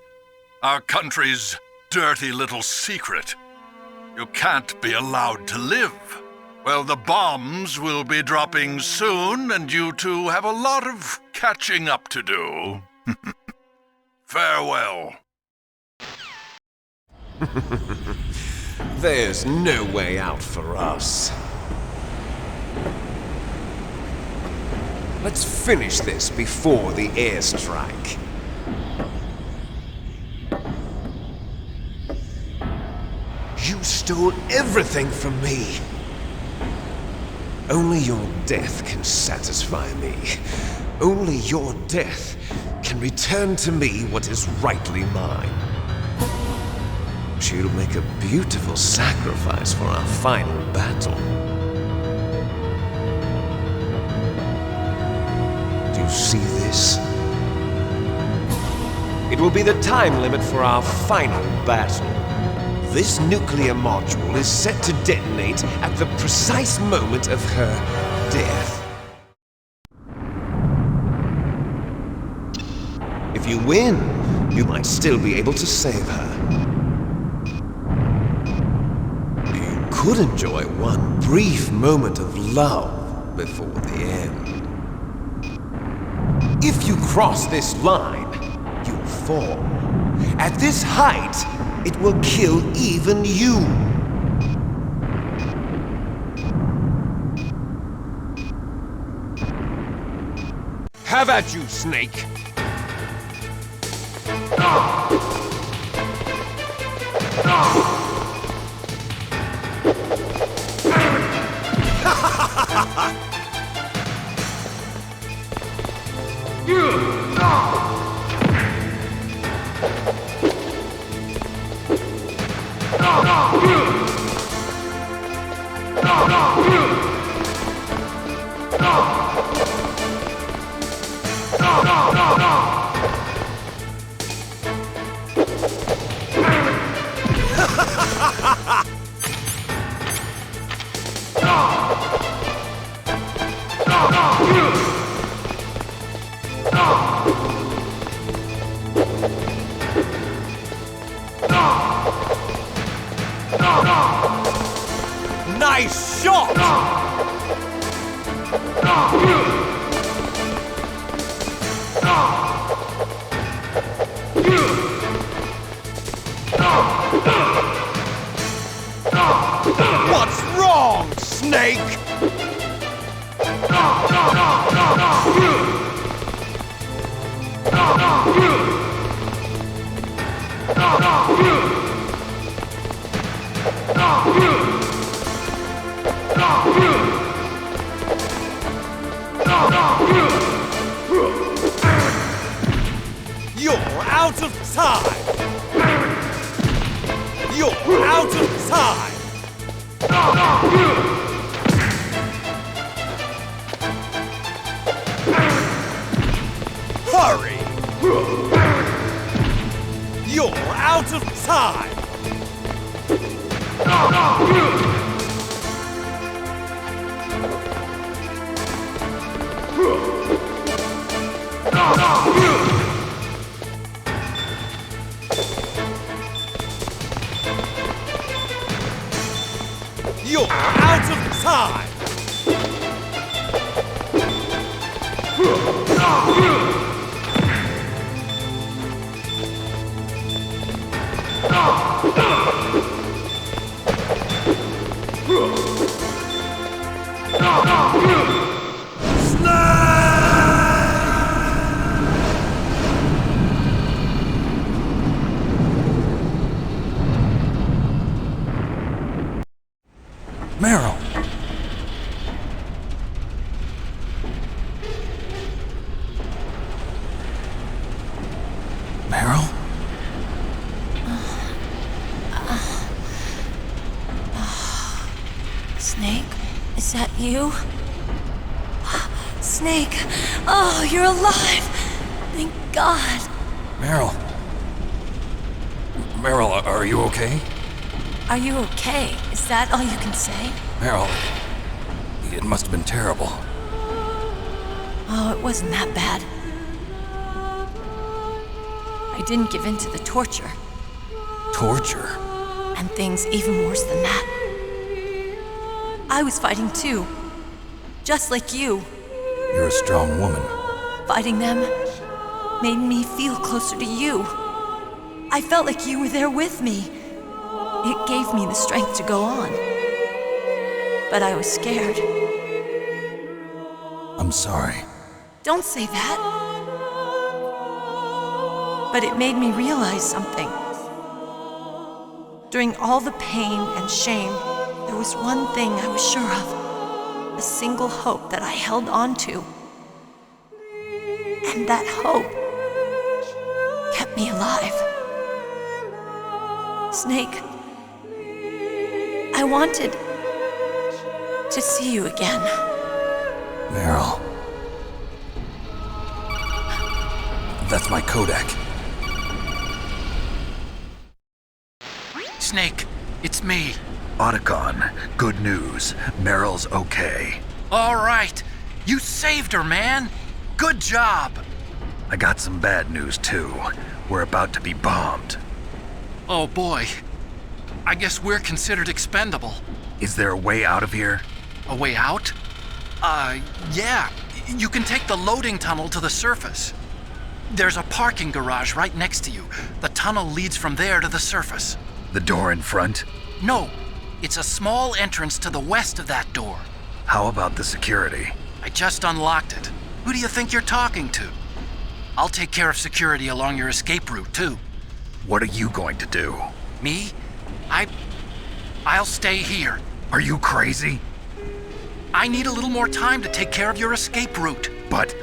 Our country's dirty little secret. You can't be allowed to live. Well, the bombs will be dropping soon, and you two have a lot of catching up to do. Farewell. There's no way out for us. Let's finish this before the airstrike. You stole everything from me. Only your death can satisfy me. Only your death can return to me what is rightly mine. She'll make a beautiful sacrifice for our final battle. Do you see this? It will be the time limit for our final battle. This nuclear module is set to detonate at the precise moment of her death. If you win, you might still be able to save her. You could enjoy one brief moment of love before the end. If you cross this line, you'll fall. At this height, it will kill even you. Have at you, Snake. Nice shot! What's wrong, Snake? You're out of time! You're out of time! Hurry! You're out of time! You're out of time! Meryl! Meryl? Snake, is that you? Snake! Oh, you're alive! Thank God! Meryl? Meryl, are you okay? Are you okay? Is that all you can say? Meryl, it must have been terrible. Oh, it wasn't that bad. I didn't give in to the torture. Torture? And things even worse than that. I was fighting too. Just like you. You're a strong woman. Fighting them made me feel closer to you. I felt like you were there with me. It gave me the strength to go on. But I was scared. I'm sorry. Don't say that. But it made me realize something. During all the pain and shame, there was one thing I was sure of. A single hope that I held on to. And that hope kept me alive. Snake, I wanted to see you again. Meryl. That's my Kodak. Snake, it's me. Otacon, good news. Meryl's okay. All right. You saved her, man. Good job. I got some bad news, too. We're about to be bombed. Oh, boy. I guess we're considered expendable. Is there a way out of here? A way out? Yeah. You can take the loading tunnel to the surface. There's a parking garage right next to you. The tunnel leads from there to the surface. The door in front? No. It's a small entrance to the west of that door. How about the security? I just unlocked it. Who do you think you're talking to? I'll take care of security along your escape route, too. What are you going to do? Me? I'll stay here. Are you crazy? I need a little more time to take care of your escape route. But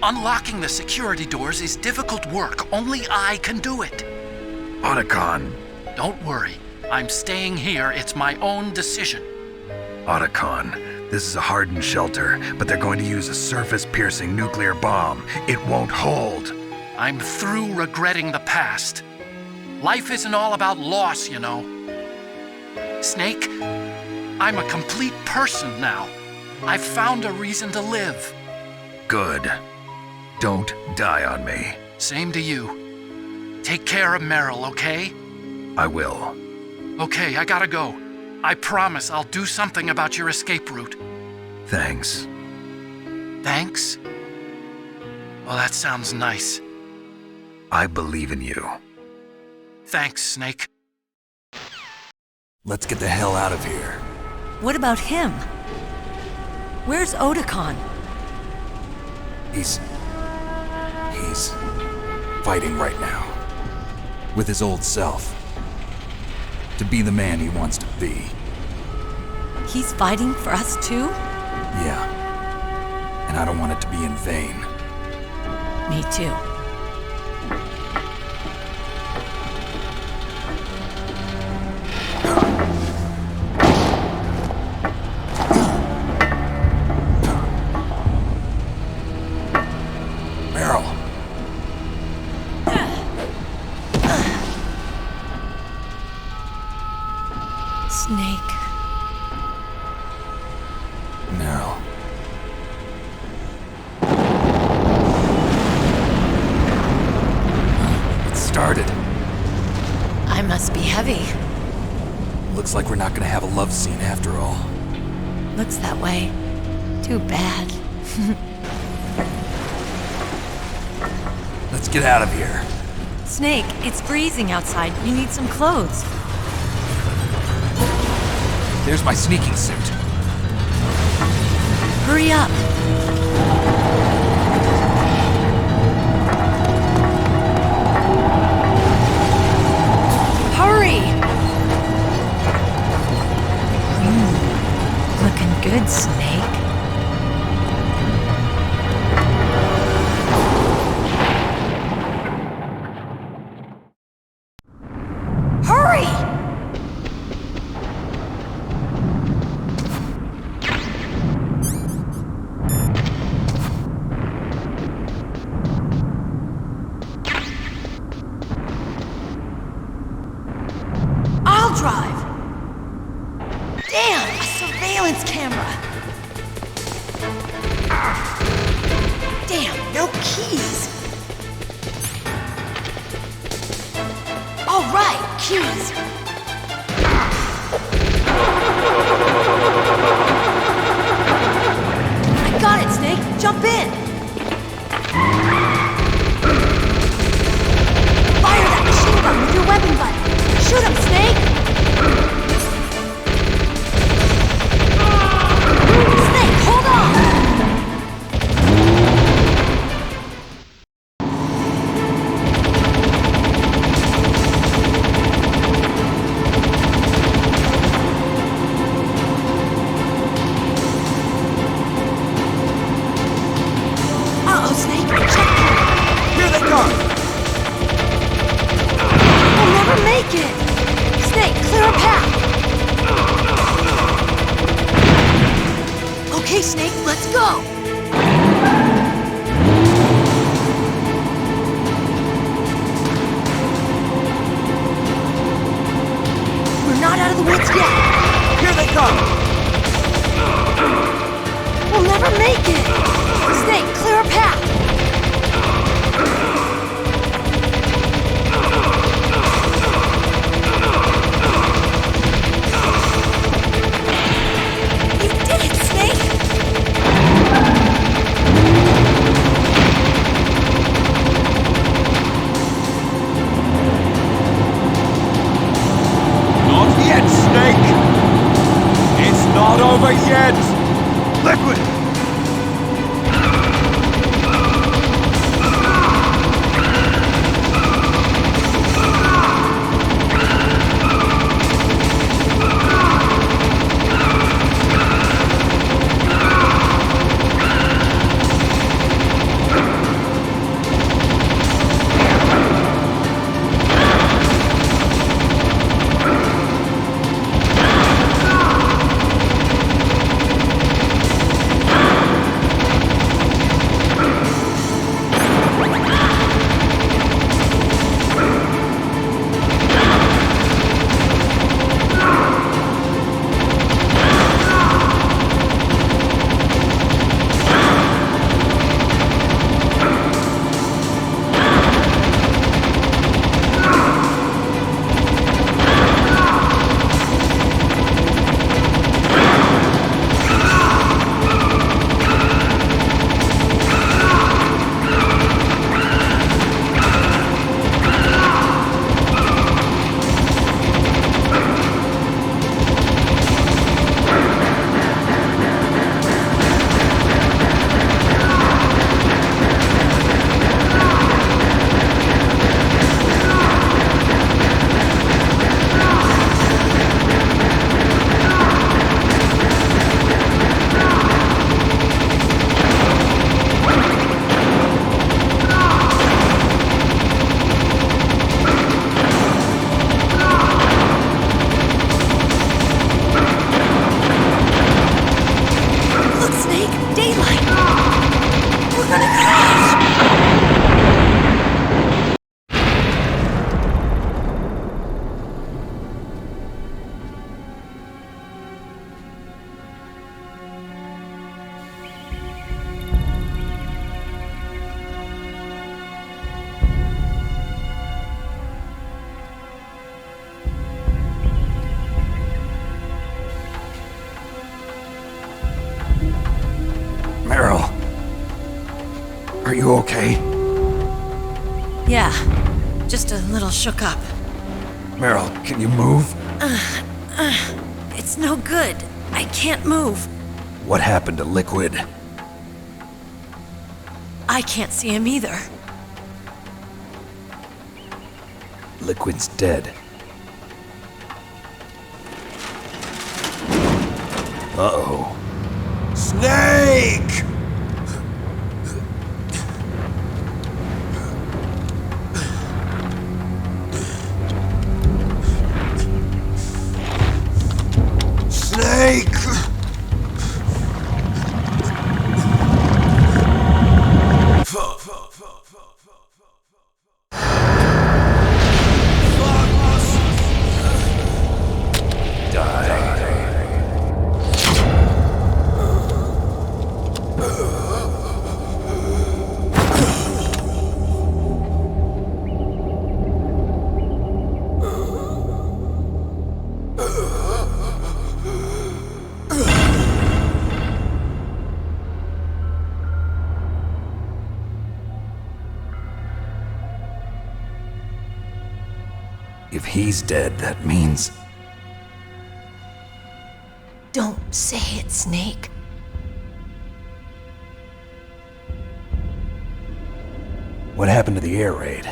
unlocking the security doors is difficult work. Only I can do it. Otacon. Don't worry. I'm staying here. It's my own decision. Otacon, this is a hardened shelter, but they're going to use a surface-piercing nuclear bomb. It won't hold. I'm through regretting the past. Life isn't all about loss, you know. Snake, I'm a complete person now. I've found a reason to live. Good. Don't die on me. Same to you. Take care of Meryl, okay? I will. Okay, I gotta go. I promise I'll do something about your escape route. Thanks. Thanks? Well, that sounds nice. I believe in you. Thanks, Snake. Let's get the hell out of here. What about him? Where's Otacon? He's fighting right now. With his old self. To be the man he wants to be. He's fighting for us too? Yeah. And I don't want it to be in vain. Me too. Meryl. Snake. Meryl. I must be heavy. Looks like we're not gonna have a love scene after all. Looks that way. Too bad. Let's get out of here. Snake, it's freezing outside. You need some clothes. There's my sneaking suit. Hurry up. Hurry! Looking good, Snake. Hurry! I'll drive. Damn, a surveillance camera. Damn, no keys. All right, keys. I got it, Snake. Jump in. Fire that machine gun with your weapon button. Shoot him, Snake. Snake, hold on. Uh-oh, Snake. Checkpoint. Here they come! We'll never make it. Snake, clear a path. Okay, Snake, let's go. We're not out of the woods yet. Here they come! We'll never make it. Snake, clear a path. You did it, Snake. Not yet, Snake! It's not over yet! Liquid! you okay? Yeah, just a little shook up. Meryl, can you move? It's no good. I can't move. What happened to Liquid? I can't see him either. Liquid's dead. Uh-oh. Snake! Snake! If he's dead, that means... Don't say it, Snake. What happened to the air raid?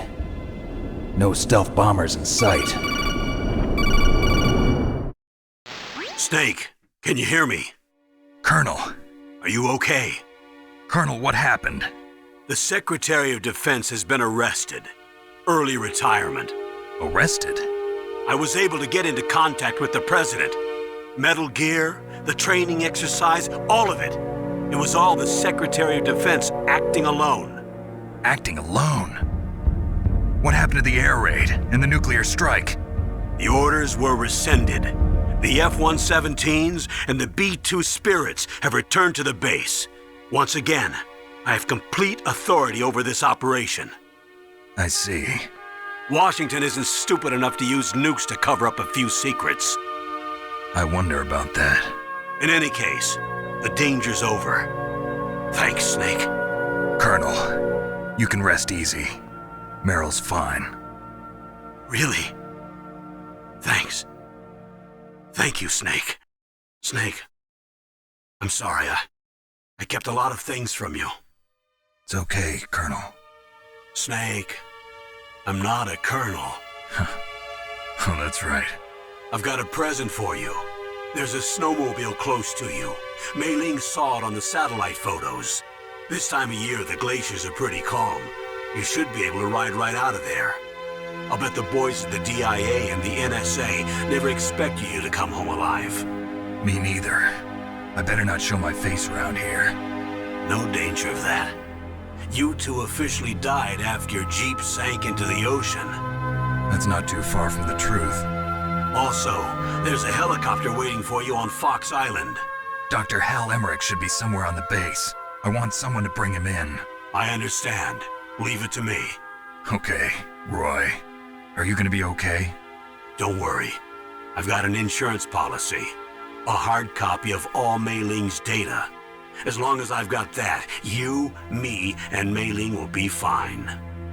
No stealth bombers in sight. Snake, can you hear me? Colonel. Are you okay? Colonel, what happened? The Secretary of Defense has been arrested. Early retirement. Arrested? I was able to get into contact with the President. Metal Gear, the training exercise, all of it. It was all the Secretary of Defense acting alone. Acting alone? What happened to the air raid and the nuclear strike? The orders were rescinded. The F-117s and the B-2 Spirits have returned to the base. Once again, I have complete authority over this operation. I see. Washington isn't stupid enough to use nukes to cover up a few secrets. I wonder about that. In any case, the danger's over. Thanks, Snake. Colonel, you can rest easy. Meryl's fine. Really? Thanks. Thank you, Snake. Snake, I'm sorry. I kept a lot of things from you. It's okay, Colonel. Snake, I'm not a colonel. Oh, that's right. I've got a present for you. There's a snowmobile close to you. Mei Ling saw it on the satellite photos. This time of year, the glaciers are pretty calm. You should be able to ride right out of there. I'll bet the boys at the DIA and the NSA never expected you to come home alive. Me neither. I better not show my face around here. No danger of that. You two officially died after your Jeep sank into the ocean. That's not too far from the truth. Also, there's a helicopter waiting for you on Fox Island. Dr. Hal Emmerich should be somewhere on the base. I want someone to bring him in. I understand. Leave it to me. Okay, Roy. Are you gonna be okay? Don't worry. I've got an insurance policy. A hard copy of all Mei Ling's data. As long as I've got that, you, me, and Mei Ling will be fine.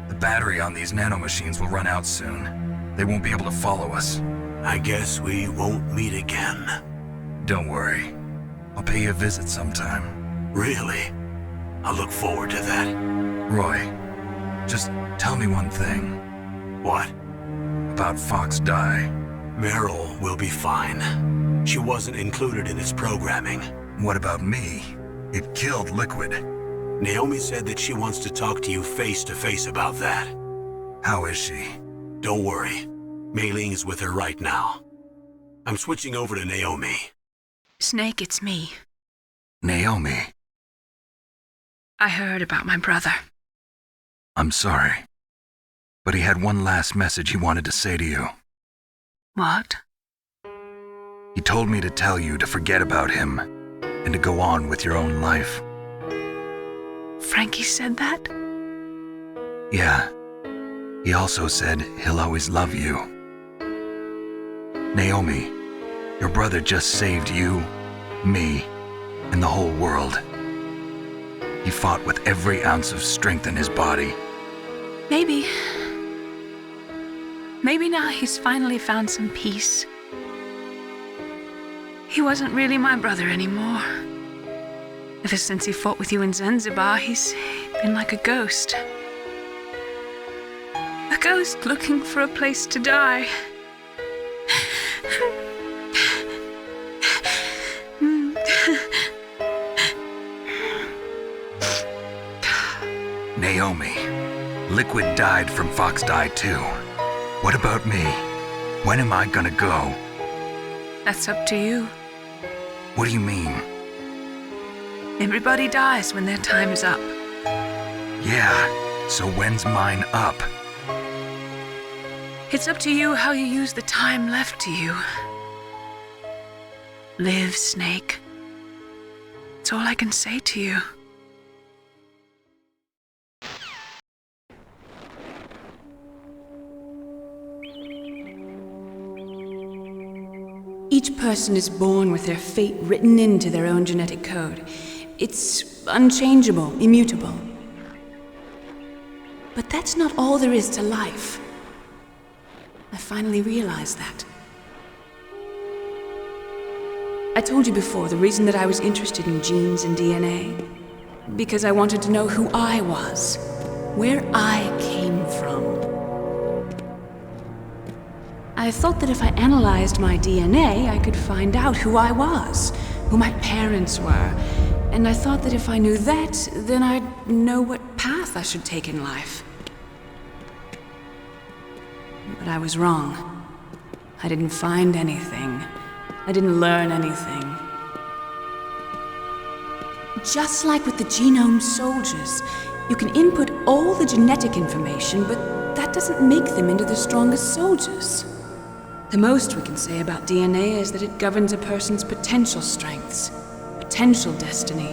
The battery on these nanomachines will run out soon. They won't be able to follow us. I guess we won't meet again. Don't worry. I'll pay you a visit sometime. Really? I'll look forward to that. Roy, just tell me one thing. What? About Fox Die. Meryl will be fine. She wasn't included in its programming. What about me? It killed Liquid. Naomi said that she wants to talk to you face to face about that. How is she? Don't worry. Mei Ling is with her right now. I'm switching over to Naomi. Snake, it's me. Naomi. I heard about my brother. I'm sorry. But he had one last message he wanted to say to you. What? He told me to tell you to forget about him and to go on with your own life. Frankie said that? Yeah. He also said he'll always love you. Naomi, your brother just saved you, me, and the whole world. He fought with every ounce of strength in his body. Maybe. Maybe now he's finally found some peace. He wasn't really my brother anymore. Ever since he fought with you in Zanzibar, he's been like a ghost. A ghost looking for a place to die. Naomi, Liquid died from Fox Die too. What about me? When am I gonna go? That's up to you. What do you mean? Everybody dies when their time is up. Yeah, so when's mine up? It's up to you how you use the time left to you. Live, Snake. That's all I can say to you. Each person is born with their fate written into their own genetic code. It's unchangeable, immutable. But that's not all there is to life. I finally realized that. I told you before the reason that I was interested in genes and DNA. Because I wanted to know who I was, where I came from. I thought that if I analyzed my DNA, I could find out who I was, who my parents were. And I thought that if I knew that, then I'd know what path I should take in life. But I was wrong. I didn't find anything. I didn't learn anything. Just like with the genome soldiers, you can input all the genetic information, but that doesn't make them into the strongest soldiers. The most we can say about DNA is that it governs a person's potential strengths, potential destiny.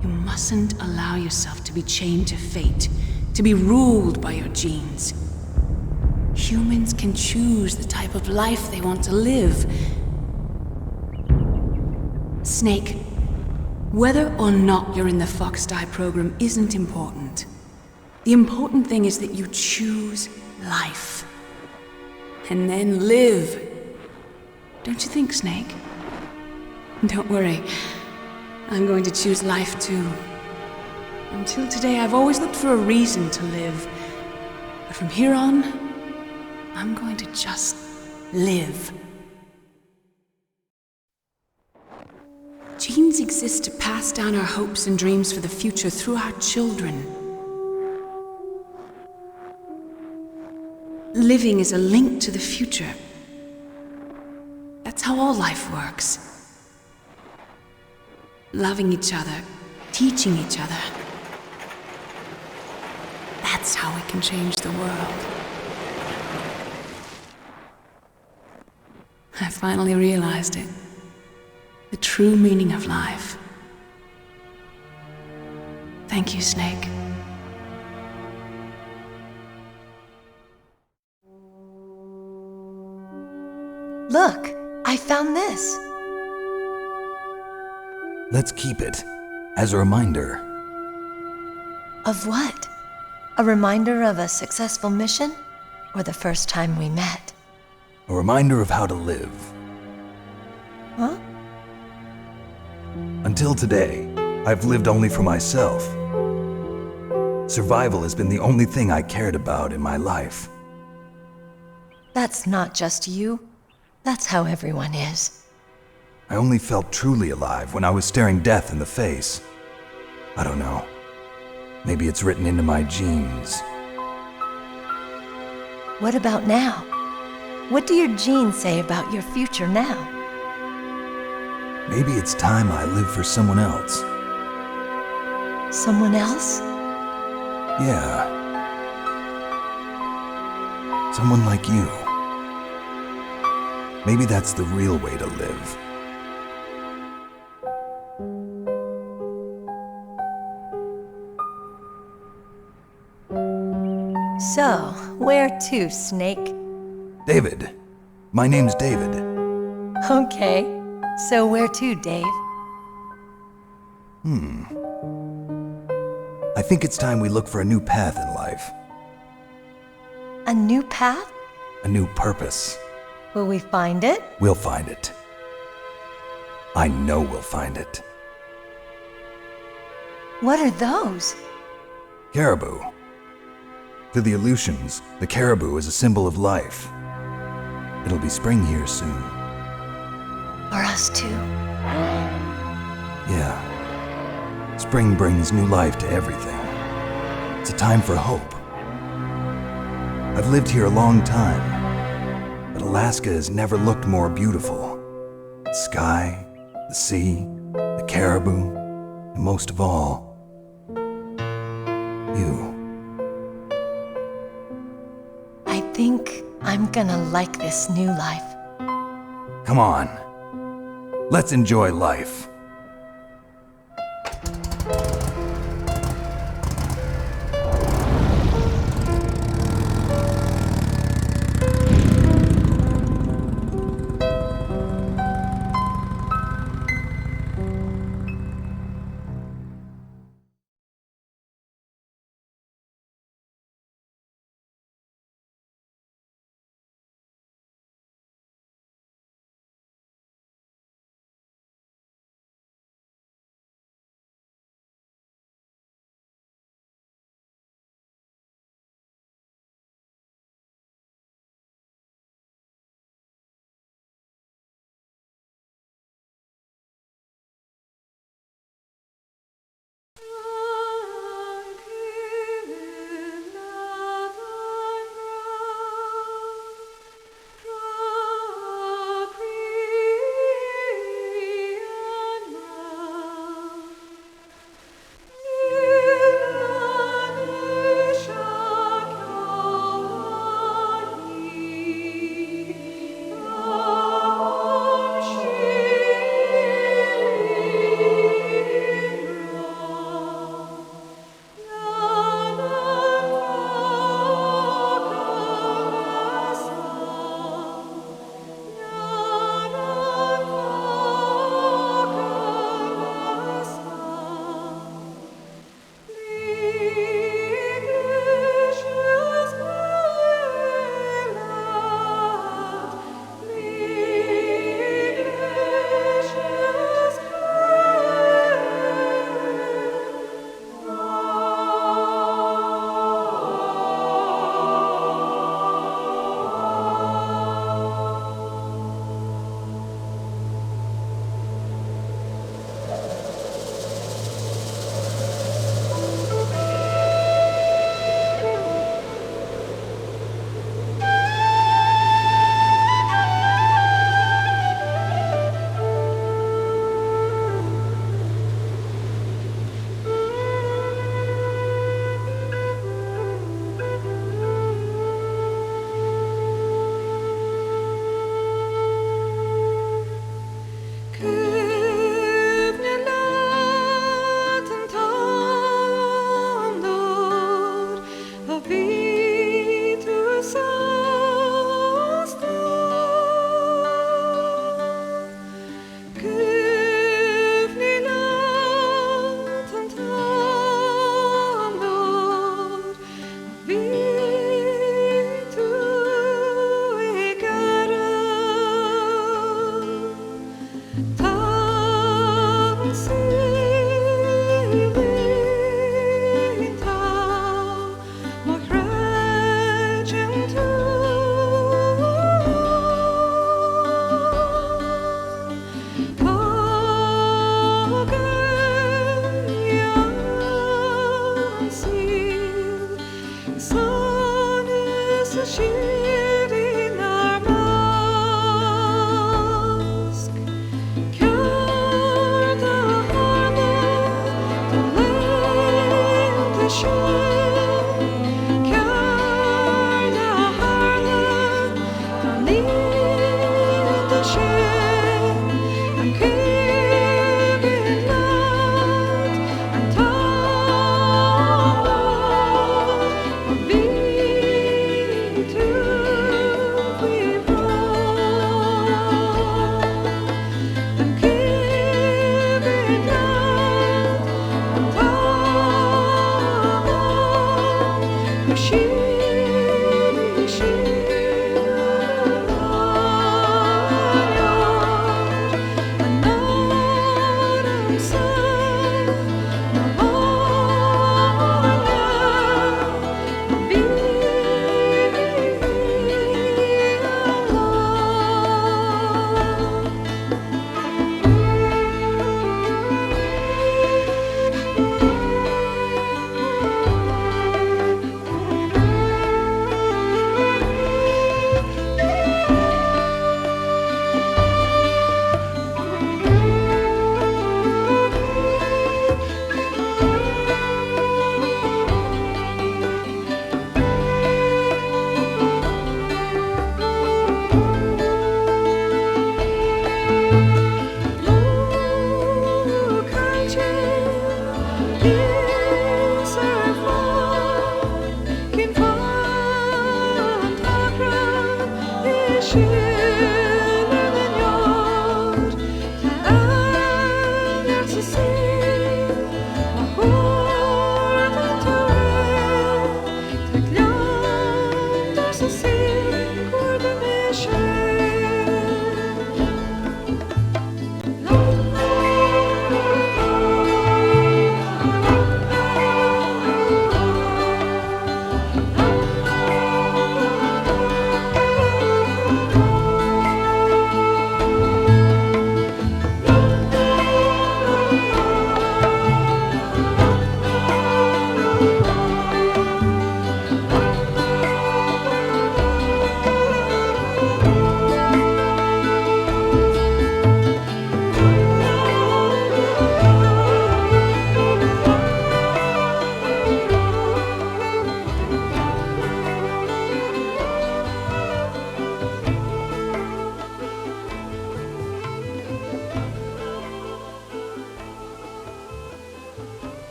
You mustn't allow yourself to be chained to fate, to be ruled by your genes. Humans can choose the type of life they want to live. Snake, whether or not you're in the Fox Die program isn't important. The important thing is that you choose life. And then live. Don't you think, Snake? Don't worry. I'm going to choose life too. Until today, I've always looked for a reason to live. But from here on, I'm going to just live. Genes exist to pass down our hopes and dreams for the future through our children. Living is a link to the future. That's how all life works. Loving each other, teaching each other. That's how we can change the world. I finally realized it. The true meaning of life. Thank you, Snake. Look, I found this. Let's keep it as a reminder. Of what? A reminder of a successful mission? Or the first time we met? A reminder of how to live. Huh? Until today, I've lived only for myself. Survival has been the only thing I cared about in my life. That's not just you. That's how everyone is. I only felt truly alive when I was staring death in the face. I don't know. Maybe it's written into my genes. What about now? What do your genes say about your future now? Maybe it's time I live for someone else. Someone else? Yeah. Someone like you. Maybe that's the real way to live. So, where to, Snake? David. My name's David. Okay. So where to, Dave? I think it's time we look for a new path in life. A new path? A new purpose. Will we find it? We'll find it. I know we'll find it. What are those? Caribou. To the Aleutians, the caribou is a symbol of life. It'll be spring here soon. For us too? Yeah. Spring brings new life to everything. It's a time for hope. I've lived here a long time, but Alaska has never looked more beautiful. The sky, the sea, the caribou, and most of all, you. I think I'm gonna like this new life. Come on. Let's enjoy life. To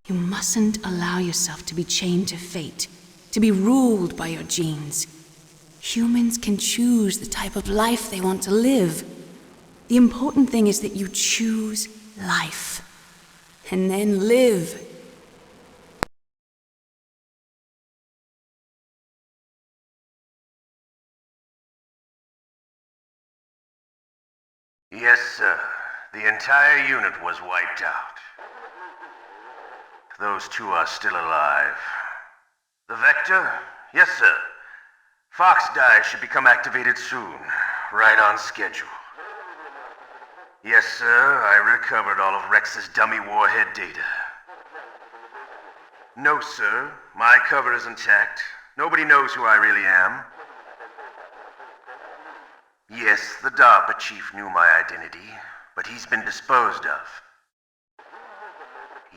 You mustn't allow yourself to be chained to fate, to be ruled by your genes. Humans can choose the type of life they want to live. The important thing is that you choose life, and then live. Yes, sir. The entire unit was wiped out. Those two are still alive. The Vector? Yes, sir. Fox Dye should become activated soon. Right on schedule. Yes, sir. I recovered all of Rex's dummy warhead data. No, sir. My cover is intact. Nobody knows who I really am. Yes, the DARPA chief knew my identity, but he's been disposed of.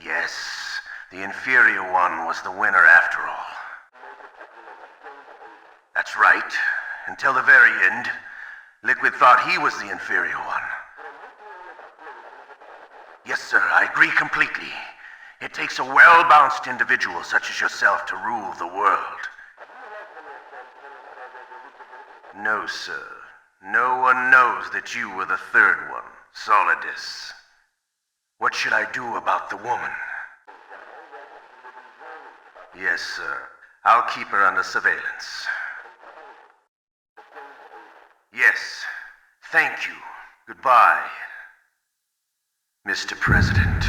Yes, the inferior one was the winner after all. That's right. Until the very end, Liquid thought he was the inferior one. Yes, sir, I agree completely. It takes a well-balanced individual such as yourself to rule the world. No, sir. No one knows that you were the third one, Solidus. What should I do about the woman? Yes, sir. I'll keep her under surveillance. Yes. Thank you. Goodbye, Mr. President.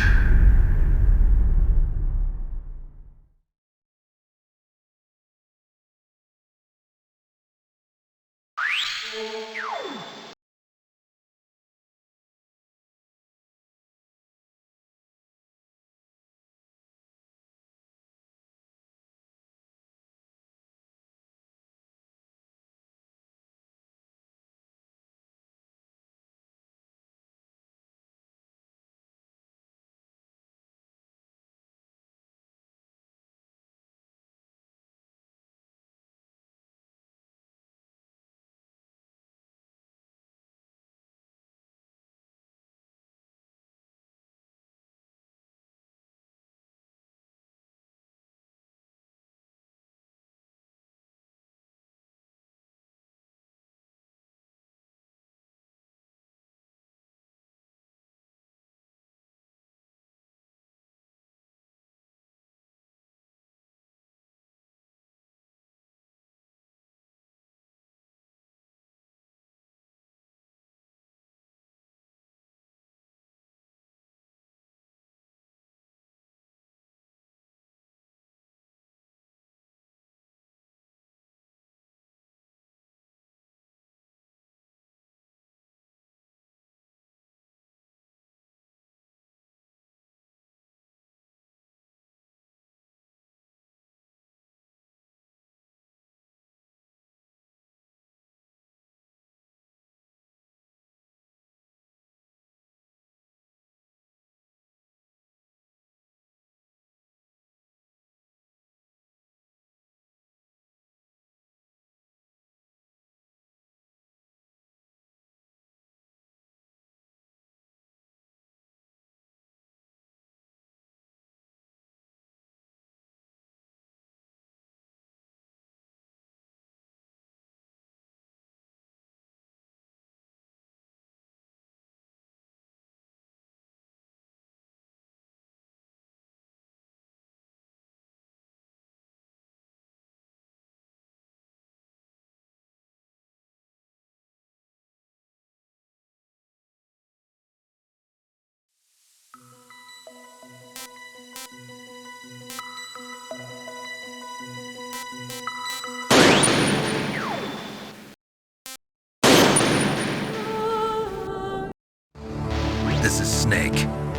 This is Snake.